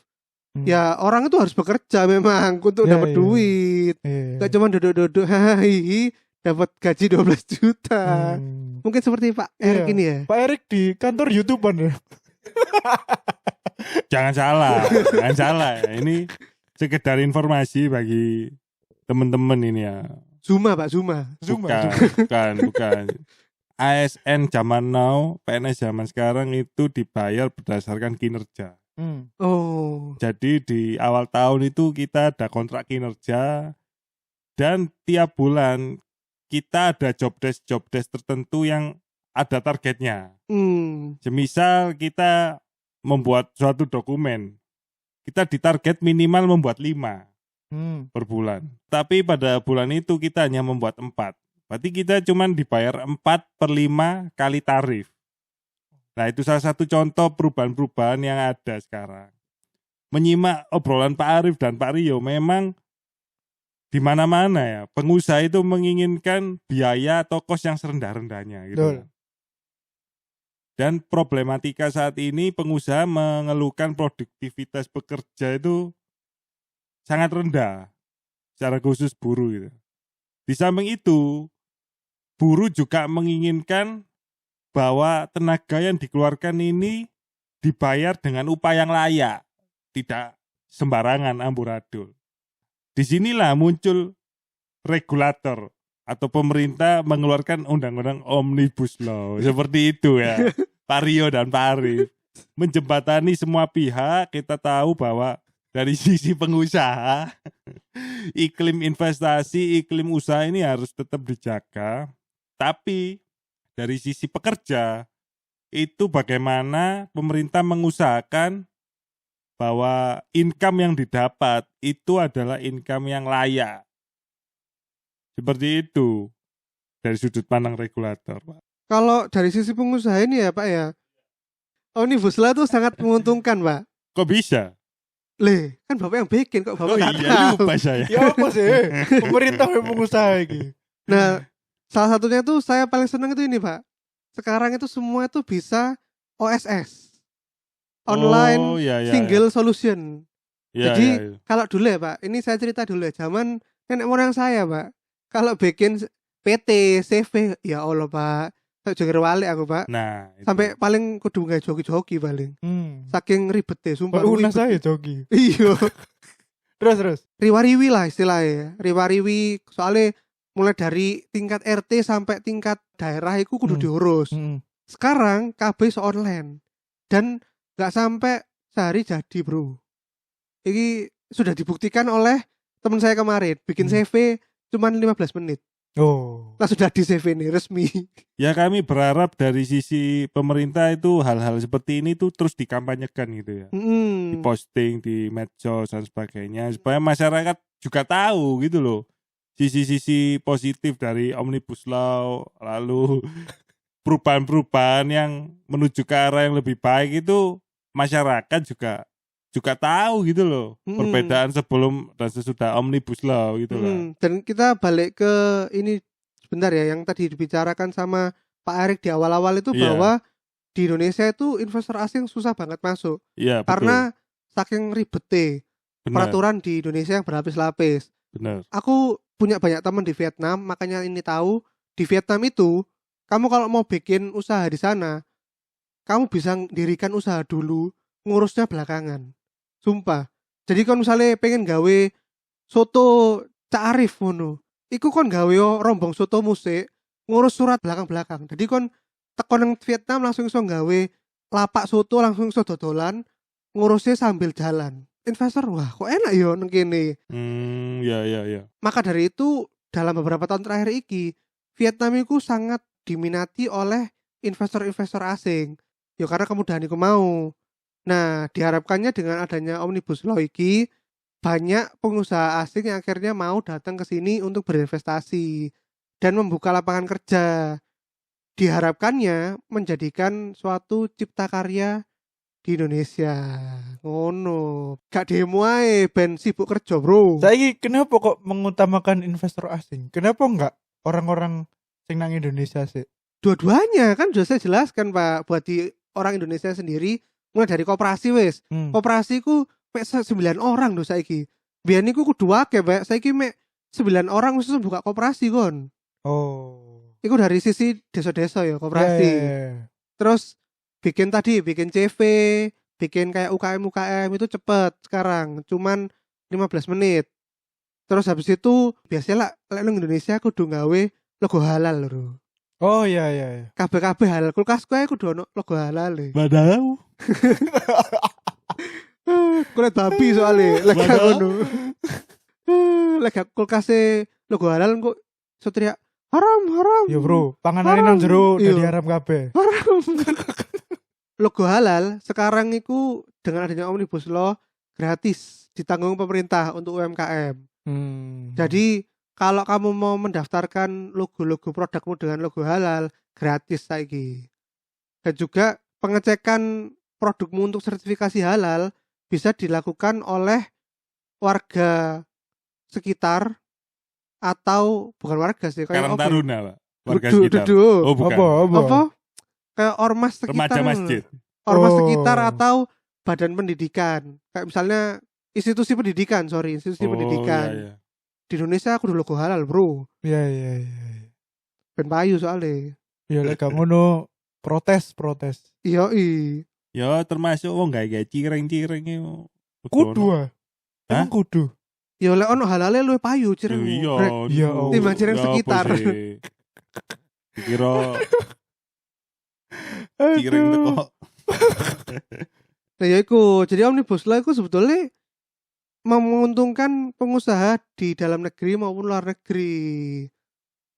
[SPEAKER 1] Ya orang itu harus bekerja memang untuk
[SPEAKER 2] Ya,
[SPEAKER 1] dapat
[SPEAKER 2] iya.
[SPEAKER 1] duit.
[SPEAKER 2] Iya.
[SPEAKER 1] Gak cuma duduk-duduk hahaha dapat gaji 12 juta.
[SPEAKER 2] Hmm.
[SPEAKER 1] Mungkin seperti Pak Erik
[SPEAKER 2] Iya.
[SPEAKER 1] ini ya.
[SPEAKER 2] Pak Erik di kantor YouTuber ya.
[SPEAKER 3] Jangan salah. Ini sekedar informasi bagi teman-teman ini ya.
[SPEAKER 1] Zuma, Pak Zuma.
[SPEAKER 3] Bukan. ASN zaman now, PNS zaman sekarang itu dibayar berdasarkan kinerja.
[SPEAKER 1] Oh.
[SPEAKER 3] Jadi di awal tahun itu kita ada kontrak kinerja dan tiap bulan kita ada job desk tertentu yang ada targetnya. Semisal kita membuat suatu dokumen, kita ditarget minimal membuat 5 per bulan. Tapi pada bulan itu kita hanya membuat 4. Berarti kita cuma dibayar 4/5 kali tarif. Nah, itu salah satu contoh perubahan-perubahan yang ada sekarang. Menyimak obrolan Pak Arif dan Pak Rio, memang di mana-mana ya, pengusaha itu menginginkan biaya atau kos yang serendah-rendahnya gitu.
[SPEAKER 2] Betul.
[SPEAKER 3] Dan problematika saat ini pengusaha mengeluhkan produktivitas pekerja itu sangat rendah, secara khusus buruh gitu. Di samping itu, buruh juga menginginkan bahwa tenaga yang dikeluarkan ini dibayar dengan upah yang layak, tidak sembarangan amburadul. Disinilah muncul regulator atau pemerintah mengeluarkan undang-undang Omnibus Law seperti itu ya. Pak Rio dan Pak Arif menjembatani semua pihak. Kita tahu bahwa dari sisi pengusaha, iklim investasi, iklim usaha ini harus tetap dijaga. Tapi dari sisi pekerja, itu bagaimana pemerintah mengusahakan bahwa income yang didapat itu adalah income yang layak. Seperti itu dari sudut pandang regulator, Pak.
[SPEAKER 1] Kalau dari sisi pengusaha ini ya Pak ya, Omnibus Law itu sangat menguntungkan, Pak.
[SPEAKER 3] Kok bisa?
[SPEAKER 1] Kan Bapak yang bikin, kok Bapak nggak
[SPEAKER 3] iya,
[SPEAKER 1] tahu.
[SPEAKER 3] lupa saya.
[SPEAKER 2] Ya apa sih? Pemerintah yang pengusaha iki.
[SPEAKER 1] Nah, salah satunya tuh saya paling senang itu ini, Pak. Sekarang itu semua itu bisa OSS. Online Single Solution. Jadi kalau dulu ya, Pak, ini saya cerita dulu ya, zaman nenek moyang saya, Pak. Kalau bikin PT, CV, ya Allah, Pak. Tak joger walik aku, Pak.
[SPEAKER 3] Nah, itu.
[SPEAKER 1] Sampai paling kudu nggak joki-joki paling. Saking ribetnya, sumpah.
[SPEAKER 2] Unas saya joki.
[SPEAKER 1] Iya.
[SPEAKER 2] Terus.
[SPEAKER 1] Riwariwi lah istilahnya. Riwariwi soalnya mulai dari tingkat RT sampai tingkat daerah itu kudu diurus. Sekarang KB online dan nggak sampai sehari jadi, Bro. Ini sudah dibuktikan oleh teman saya kemarin bikin CV cuman 15 menit.
[SPEAKER 2] Oh.
[SPEAKER 1] Langsung sudah di CV ini resmi.
[SPEAKER 3] Ya kami berharap dari sisi pemerintah itu hal-hal seperti ini tuh terus dikampanyekan gitu ya. Diposting di medsos dan sebagainya supaya masyarakat juga tahu gitu loh. Sisi-sisi positif dari Omnibus Law, lalu perubahan-perubahan yang menuju ke arah yang lebih baik itu masyarakat juga tahu gitu loh. Perbedaan sebelum dan sesudah Omnibus Law gitu lah.
[SPEAKER 1] Dan kita balik ke ini sebentar ya, yang tadi dibicarakan sama Pak Erik di awal-awal itu bahwa di Indonesia itu investor asing susah banget masuk.
[SPEAKER 3] Iya,
[SPEAKER 1] karena saking ribetnya peraturan di Indonesia yang berlapis-lapis.
[SPEAKER 3] Benar.
[SPEAKER 1] Aku punya banyak teman di Vietnam, makanya ini tahu di Vietnam itu kamu kalau mau bikin usaha di sana, kamu bisa dirikan usaha dulu, ngurusnya belakangan. Sumpah. Jadi kan misalnya pengen gawe soto Cak Arif ngono. Iku kon gawe rombong soto musik, ngurus surat belakang-belakang. Jadi kon teko nang Vietnam langsung iso gawe lapak soto, langsung iso dodolan, ngurusnya sambil jalan. Investor, wah kok enak yo nang kene.
[SPEAKER 3] Ya.
[SPEAKER 1] Maka dari itu dalam beberapa tahun terakhir iki, Vietnam itu sangat diminati oleh investor-investor asing. Ya karena kemudahan iku mau. Nah, diharapkannya dengan adanya Omnibus Law iki banyak pengusaha asing yang akhirnya mau datang ke sini untuk berinvestasi dan membuka lapangan kerja. Diharapkannya menjadikan suatu cipta karya di Indonesia. Ngono. Gak demo ae ben sibuk kerja, Bro.
[SPEAKER 2] Saiki kenapa kok mengutamakan investor asing? Kenapa enggak orang-orang sing nang Indonesia sih?
[SPEAKER 1] Dua-duanya kan sudah saya jelaskan, Pak, buat di orang Indonesia sendiri mulai dari koperasi wis. Koperasi ku mek 9 orang lho saiki. Biyen niku kudu akeh, Pak. Saiki mek 9 orang wis buka koperasi kon.
[SPEAKER 2] Oh.
[SPEAKER 1] Iku dari sisi desa-desa ya koperasi.
[SPEAKER 2] Yeah.
[SPEAKER 1] Terus bikin CV, bikin kayak UKM itu cepet sekarang, cuman 15 menit. Terus habis itu biasanya lek nang Indonesia kudu gawe logo halal lho.
[SPEAKER 2] Oh iya.
[SPEAKER 1] Kabeh halal, kulkasku ae kudu ono logo halal.
[SPEAKER 3] Padahal
[SPEAKER 1] Kulit babi soalnya lek gak ngono. Lek gak kulkase logo halal kok iso teriak haram.
[SPEAKER 2] Ya bro, panganane nang jero dadi haram kabeh.
[SPEAKER 1] Haram. Logo halal sekarang itu dengan adanya Omnibus Law gratis ditanggung pemerintah untuk UMKM. Jadi kalau kamu mau mendaftarkan logo-logo produkmu dengan logo halal gratis saiki. Dan juga pengecekan produkmu untuk sertifikasi halal bisa dilakukan oleh warga sekitar atau bukan warga sih kayak
[SPEAKER 3] Karang Taruna, Pak. Warga
[SPEAKER 1] Dudu,
[SPEAKER 3] sekitar.
[SPEAKER 1] dudu.
[SPEAKER 3] Oh, bukan.
[SPEAKER 1] Apa? Kayak ormas sekitar.
[SPEAKER 3] Remaja masjid.
[SPEAKER 1] Ormas
[SPEAKER 2] Oh.
[SPEAKER 1] sekitar atau badan pendidikan. Kayak misalnya institusi pendidikan.
[SPEAKER 3] Iya.
[SPEAKER 1] Di Indonesia aku dulu logo halal, Bro.
[SPEAKER 2] Iya.
[SPEAKER 1] Ben payu soalnya.
[SPEAKER 2] Ya lek gak ngono protes.
[SPEAKER 1] Iya.
[SPEAKER 3] Ya termasuk wong gawe cireng-cireng iku.
[SPEAKER 2] Kudu ah.
[SPEAKER 3] Hah?
[SPEAKER 2] Emang kudu.
[SPEAKER 1] Ya lek ono halale luwih payu cireng.
[SPEAKER 3] Iya.
[SPEAKER 2] Ya
[SPEAKER 3] no.
[SPEAKER 2] Allah.
[SPEAKER 1] Timbang cireng
[SPEAKER 3] Ya apa
[SPEAKER 1] sekitar.
[SPEAKER 3] sih? Dikira cireng teko.
[SPEAKER 1] Nah ya iku, jadi Omnibus Law itu sebetulnya menguntungkan pengusaha di dalam negeri maupun luar negeri.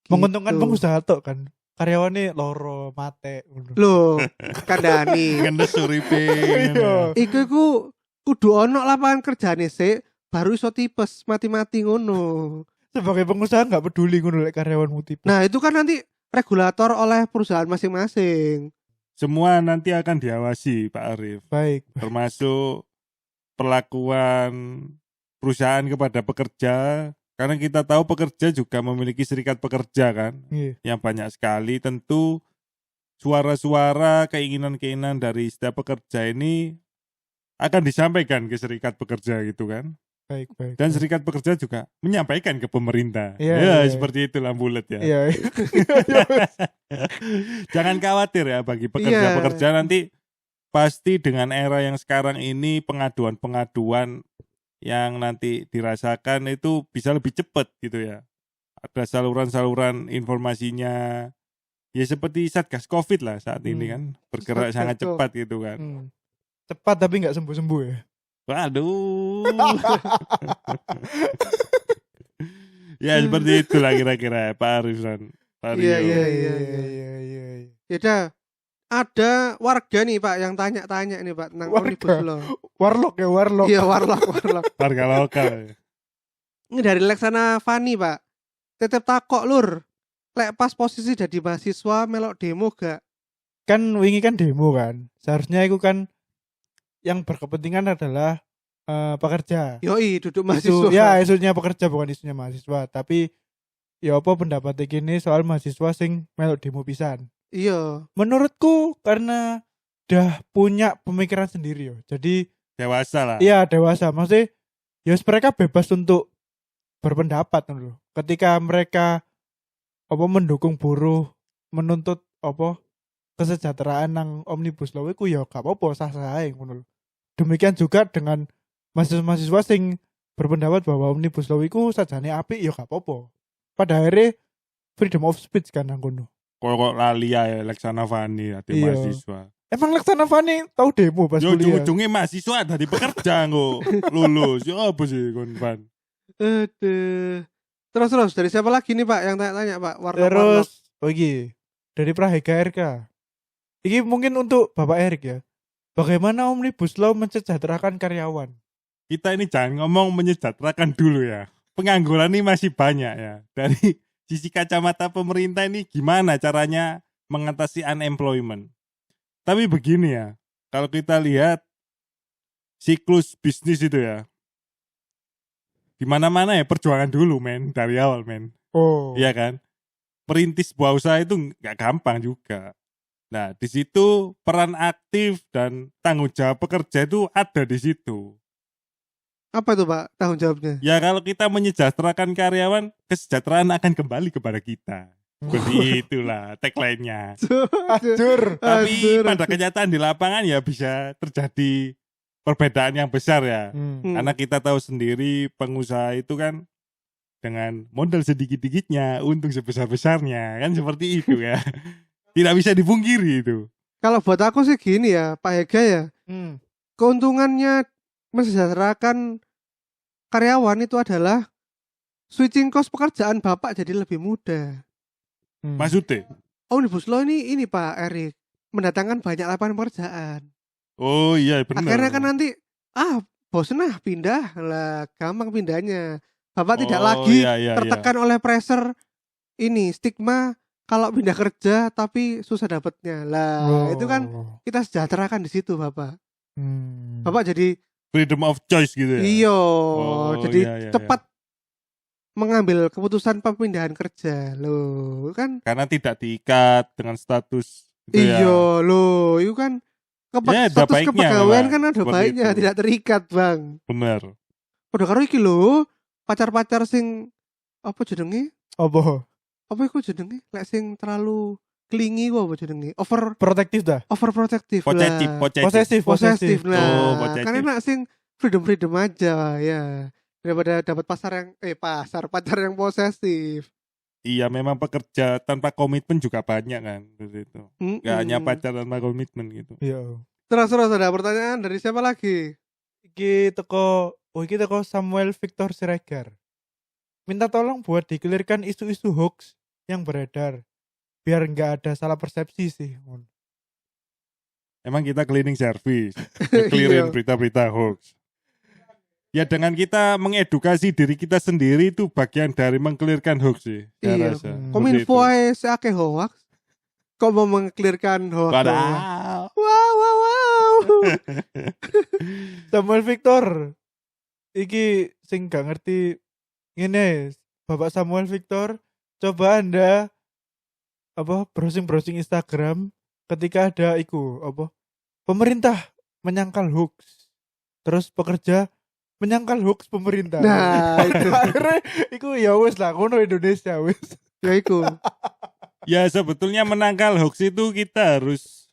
[SPEAKER 2] Menguntungkan
[SPEAKER 1] Gitu.
[SPEAKER 2] pengusaha tok kan. Karyawane loro mate ngono.
[SPEAKER 1] Loh, kandani.
[SPEAKER 3] Ngendes uripe.
[SPEAKER 2] Iya.
[SPEAKER 1] Iku kudu ono lapangan kerjane sik, baru iso tipes mati-mati ngono.
[SPEAKER 2] Sebagai pengusaha enggak peduli ngono lek karyawanmu tipes.
[SPEAKER 1] Nah, itu kan nanti regulator oleh perusahaan masing-masing.
[SPEAKER 3] Semua nanti akan diawasi, Pak Arif.
[SPEAKER 2] Baik.
[SPEAKER 3] Termasuk perlakuan perusahaan kepada pekerja. Karena kita tahu pekerja juga memiliki serikat pekerja kan.
[SPEAKER 2] Iya.
[SPEAKER 3] Yang banyak sekali. Tentu suara-suara, keinginan-keinginan dari setiap pekerja ini akan disampaikan ke serikat pekerja gitu kan.
[SPEAKER 2] Baik.
[SPEAKER 3] Dan serikat pekerja juga menyampaikan ke pemerintah.
[SPEAKER 2] Iya.
[SPEAKER 3] Seperti itulah bulat ya.
[SPEAKER 2] Iya.
[SPEAKER 3] Jangan khawatir ya bagi pekerja-pekerja nanti pasti dengan era yang sekarang ini pengaduan-pengaduan yang nanti dirasakan itu bisa lebih cepat gitu ya. Ada saluran-saluran informasinya ya seperti Satgas Covid lah saat ini kan bergerak
[SPEAKER 1] Satgas
[SPEAKER 3] sangat
[SPEAKER 1] Covid.
[SPEAKER 3] cepat gitu kan.
[SPEAKER 2] Cepat tapi enggak sembuh-sembuh ya.
[SPEAKER 3] Waduh. Ya seperti itulah kira-kira ya, Pak Arifan. Pak Rio.
[SPEAKER 1] Iya.
[SPEAKER 2] Iya.
[SPEAKER 1] Ya ada warga nih Pak yang tanya-tanya nih Pak tentang Omnibus Law.
[SPEAKER 2] Warlock.
[SPEAKER 1] Iya, warlock.
[SPEAKER 3] Warga lokal.
[SPEAKER 1] Ini dari Leksana Fani Pak. Tetep takok lur. Lek pas posisi jadi mahasiswa melok demo gak?
[SPEAKER 2] Kan wingi kan demo kan. Seharusnya itu kan yang berkepentingan adalah pekerja.
[SPEAKER 1] Yoi, duduk mahasiswa.
[SPEAKER 2] Isunya pekerja bukan isunya mahasiswa. Tapi ya apa pendapat ini soal mahasiswa sing melok demo pisan.
[SPEAKER 1] Iya.
[SPEAKER 2] Menurutku karena udah punya pemikiran sendiri yo. Jadi
[SPEAKER 3] Dewasa lah.
[SPEAKER 2] iya dewasa. Maksudnya ya mereka bebas untuk berpendapat loh. Ketika mereka apa mendukung buruh, menuntut apa kesejahteraan nang Omnibus Law iku ya gak apa-apa sah-sah ae ngono lho. Demikian juga dengan mahasiswa sing berpendapat bahwa Omnibus Law iku sajane apik ya gak apa-apa. Pada akhirnya freedom of speech kan nang kono.
[SPEAKER 3] Kok lali ya Leksana Fani ati
[SPEAKER 2] Iya.
[SPEAKER 3] mahasiswa.
[SPEAKER 2] Emang Laksana Fani tahu demo pas
[SPEAKER 3] Yo
[SPEAKER 2] kuliah?
[SPEAKER 3] ujung-ujungnya mahasiswa dari pekerja kok lulus. Yo apa sih kon Pan?
[SPEAKER 1] Aduh. Terus dari siapa lagi nih Pak yang tanya-tanya Pak? Warlock.
[SPEAKER 2] Terus dari Prahega RK. Ini mungkin untuk Bapak Erik ya. Bagaimana Omnibus Law mensejahterakan karyawan?
[SPEAKER 3] kita ini jangan ngomong menyejahterakan dulu ya. Pengangguran ini masih banyak ya. Dari sisi kacamata pemerintah ini gimana caranya mengatasi unemployment. Tapi begini ya, kalau kita lihat siklus bisnis itu ya, di mana-mana ya perjuangan dulu men, dari awal men.
[SPEAKER 2] Oh.
[SPEAKER 3] Iya kan? Perintis sebuah usaha itu nggak gampang juga. Nah, di situ peran aktif dan tanggung jawab pekerja itu ada di situ.
[SPEAKER 1] Apa tuh Pak tanggung jawabnya?
[SPEAKER 3] Ya kalau kita menyejahterakan karyawan, kesejahteraan akan kembali kepada kita. Begitulah tagline-nya.
[SPEAKER 2] Hancur.
[SPEAKER 3] Tapi
[SPEAKER 1] Hancur,
[SPEAKER 3] pada
[SPEAKER 1] hancur.
[SPEAKER 3] kenyataan di lapangan ya bisa terjadi perbedaan yang besar ya.
[SPEAKER 2] Hmm.
[SPEAKER 3] Karena kita tahu sendiri pengusaha itu kan dengan modal sedikit-dikitnya, untung sebesar-besarnya. Kan seperti itu ya. Tidak bisa dipungkiri itu.
[SPEAKER 1] Kalau buat aku sih gini ya Pak Hega ya,
[SPEAKER 2] Hmm.
[SPEAKER 1] keuntungannya mensejahterakan karyawan itu adalah switching cost pekerjaan Bapak jadi lebih mudah.
[SPEAKER 2] Hmm.
[SPEAKER 3] Maksudnya?
[SPEAKER 1] Omnibus Law ini Pak Erik mendatangkan banyak lapangan pekerjaan.
[SPEAKER 3] Oh iya benar.
[SPEAKER 1] Akhirnya kan nanti bosen pindah lah, gampang pindahnya. Bapak tidak lagi
[SPEAKER 3] iya.
[SPEAKER 1] tertekan oleh pressure ini stigma kalau pindah kerja tapi susah dapatnya. Lah, itu kan kita sejahterakan di situ Bapak.
[SPEAKER 2] Hmm.
[SPEAKER 1] Bapak jadi
[SPEAKER 3] Freedom of choice gitu ya.
[SPEAKER 1] iya, jadi
[SPEAKER 3] iya.
[SPEAKER 1] cepat mengambil keputusan pemindahan kerja. Loh, kan
[SPEAKER 3] Karena tidak diikat dengan status gitu ya.
[SPEAKER 1] iya loh, itu kan
[SPEAKER 3] Ya, ada
[SPEAKER 1] status
[SPEAKER 3] baiknya
[SPEAKER 1] kepegawaian
[SPEAKER 3] memang.
[SPEAKER 1] kan ada
[SPEAKER 3] Seperti
[SPEAKER 1] baiknya,
[SPEAKER 3] itu.
[SPEAKER 1] tidak terikat, Bang.
[SPEAKER 3] Benar.
[SPEAKER 1] Padha karo iki lho, pacar-pacar sing apa jenenge?
[SPEAKER 2] Apa?
[SPEAKER 1] Apa iku jenenge? Lek sing terlalu clingy ku apa jenenge?
[SPEAKER 2] Protektif dah.
[SPEAKER 1] Overprotective
[SPEAKER 3] Posesif.
[SPEAKER 2] Posesif.
[SPEAKER 1] Posesif
[SPEAKER 3] Oh,
[SPEAKER 1] lah.
[SPEAKER 3] posesif.
[SPEAKER 1] Kan enak sing freedom aja ya. Daripada dapat pacar yang posesif.
[SPEAKER 3] Iya memang pekerja tanpa komitmen juga banyak kan seperti itu. Gak hanya pacar tanpa komitmen gitu.
[SPEAKER 2] Iya.
[SPEAKER 1] Terus ada pertanyaan dari siapa lagi?
[SPEAKER 2] Iki teko Samuel Victor Siregar. Minta tolong buat dikelirkan isu-isu hoax yang beredar. Biar nggak ada salah persepsi sih.
[SPEAKER 3] Emang kita cleaning service, clearin
[SPEAKER 1] Iya.
[SPEAKER 3] berita-berita hoax. Ya dengan kita mengedukasi diri kita sendiri itu bagian dari mengkelirkan hoax sih. Saya
[SPEAKER 1] Iya.
[SPEAKER 3] rasa.
[SPEAKER 1] Kominfo
[SPEAKER 3] Seperti itu.
[SPEAKER 1] ae seake hoax. Kok mau mengklirkan hoax?
[SPEAKER 3] Padahal.
[SPEAKER 1] Wow.
[SPEAKER 2] Samuel Victor. Iki sing gak ngerti ngene, Bapak Samuel Victor, coba Anda browsing Instagram ketika ada pemerintah menyangkal hoax. Terus pekerja menyangkal hoax pemerintah.
[SPEAKER 1] Nah, itu.
[SPEAKER 2] Akhirnya iku ya wis lah kono Indonesia wis.
[SPEAKER 1] Ya iku.
[SPEAKER 3] Ya sebetulnya menangkal hoax itu kita harus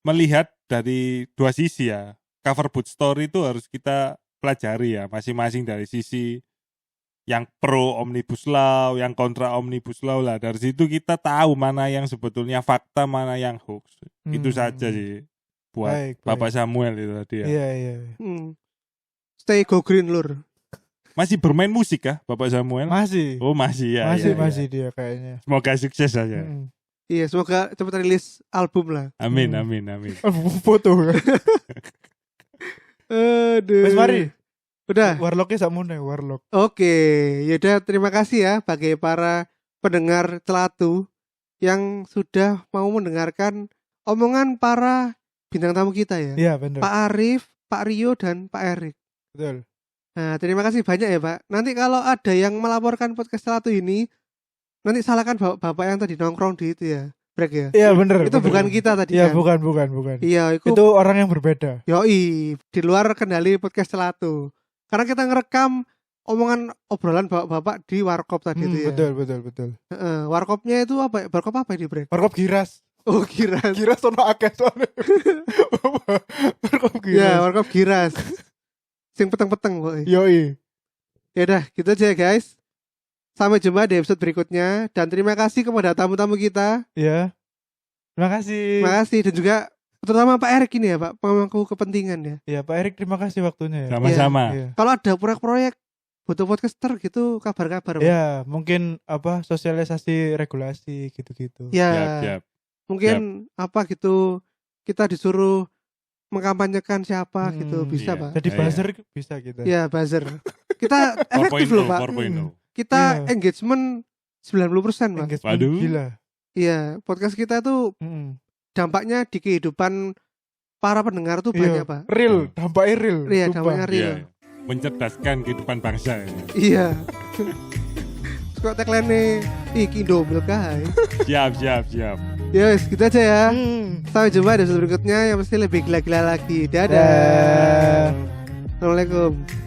[SPEAKER 3] melihat dari dua sisi ya. Cover boot story itu harus kita pelajari ya, masing-masing dari sisi yang pro Omnibus Law, yang kontra Omnibus Law lah. Dari situ kita tahu mana yang sebetulnya fakta, mana yang hoax. Itu saja sih buat
[SPEAKER 2] Baik.
[SPEAKER 3] Bapak Samuel itu tadi ya.
[SPEAKER 2] Iya.
[SPEAKER 1] Stay go green lur.
[SPEAKER 3] Masih bermain musik kah Bapak Samuel?
[SPEAKER 2] Masih.
[SPEAKER 3] Oh masih ya.
[SPEAKER 2] Masih dia kayaknya.
[SPEAKER 3] Semoga sukses saja.
[SPEAKER 1] Iya, semoga cepat rilis album lah.
[SPEAKER 3] Amin.
[SPEAKER 2] Foto.
[SPEAKER 1] Aduh.
[SPEAKER 2] Wes mari.
[SPEAKER 1] Udah.
[SPEAKER 2] Warlocknya sakmune, warlock.
[SPEAKER 1] Oke, yaudah terima kasih ya bagi para pendengar Celatu yang sudah mau mendengarkan omongan para bintang tamu kita ya.
[SPEAKER 2] Iya, benar.
[SPEAKER 1] Pak Arif, Pak Rio dan Pak Erik.
[SPEAKER 2] Betul.
[SPEAKER 1] Nah, terima kasih banyak ya Pak. Nanti kalau ada yang melaporkan podcast Celatu ini, nanti salahkan bapak yang tadi nongkrong di itu ya. Break ya.
[SPEAKER 2] Iya, benar.
[SPEAKER 1] Itu bukan kita tadi
[SPEAKER 2] Iya,
[SPEAKER 1] kan.
[SPEAKER 2] bukan.
[SPEAKER 1] Iya,
[SPEAKER 2] Itu orang yang berbeda.
[SPEAKER 1] Yoi, di luar kendali podcast Celatu. Karena kita ngerekam omongan obrolan bapak-bapak di warkop tadi itu ya.
[SPEAKER 2] Betul.
[SPEAKER 1] Warkopnya itu apa? Warkop apa ini, Bre?
[SPEAKER 2] Warkop Giras.
[SPEAKER 1] Oh, Giras.
[SPEAKER 2] Giras ono akeh soalnya. Warkop Giras.
[SPEAKER 1] Ya, warkop Giras. Sing peteng-peteng kok.
[SPEAKER 2] Yoi.
[SPEAKER 1] Ya udah, gitu aja ya, guys. Sampai jumpa di episode berikutnya dan terima kasih kepada tamu-tamu kita.
[SPEAKER 2] Ya. Terima kasih.
[SPEAKER 1] Terima kasih dan juga terutama Pak Erik ini ya, Pak, pemangku kepentingan ya.
[SPEAKER 2] Ya, Pak Erik terima kasih waktunya ya.
[SPEAKER 3] Sama-sama.
[SPEAKER 2] Iya.
[SPEAKER 1] Kalau ada proyek-proyek butuh podcaster gitu, kabar-kabar. Pak.
[SPEAKER 2] Ya, mungkin sosialisasi regulasi gitu-gitu.
[SPEAKER 1] Ya.
[SPEAKER 3] Siap.
[SPEAKER 1] Mungkin apa gitu kita disuruh mengkampanyekan siapa gitu bisa
[SPEAKER 3] iya.
[SPEAKER 1] Pak.
[SPEAKER 2] Jadi
[SPEAKER 3] Iya,
[SPEAKER 2] buzzer bisa kita.
[SPEAKER 1] Ya buzzer. Kita efektif loh Pak.
[SPEAKER 3] 4.0.
[SPEAKER 1] Kita
[SPEAKER 2] Iya.
[SPEAKER 1] engagement 90% Pak.
[SPEAKER 2] Engagement
[SPEAKER 3] Waduh.
[SPEAKER 2] gila.
[SPEAKER 1] Iya, podcast kita tuh
[SPEAKER 2] Mm.
[SPEAKER 1] dampaknya di kehidupan para pendengar tuh banyak
[SPEAKER 2] Iya.
[SPEAKER 1] Pak.
[SPEAKER 2] Real, dampaknya real.
[SPEAKER 1] Iya,
[SPEAKER 2] sumpah.
[SPEAKER 1] dampaknya real.
[SPEAKER 3] Iya. Mencerdaskan kehidupan bangsa.
[SPEAKER 1] Iya. Kok tagline-nya iki Indomil kae.
[SPEAKER 3] Siap.
[SPEAKER 1] Ya wes, gitu aja ya.
[SPEAKER 2] Hmm.
[SPEAKER 1] Sampai jumpa di episode berikutnya yang pasti lebih gila-gila lagi. Dadah.
[SPEAKER 2] Dah.
[SPEAKER 1] Assalamualaikum.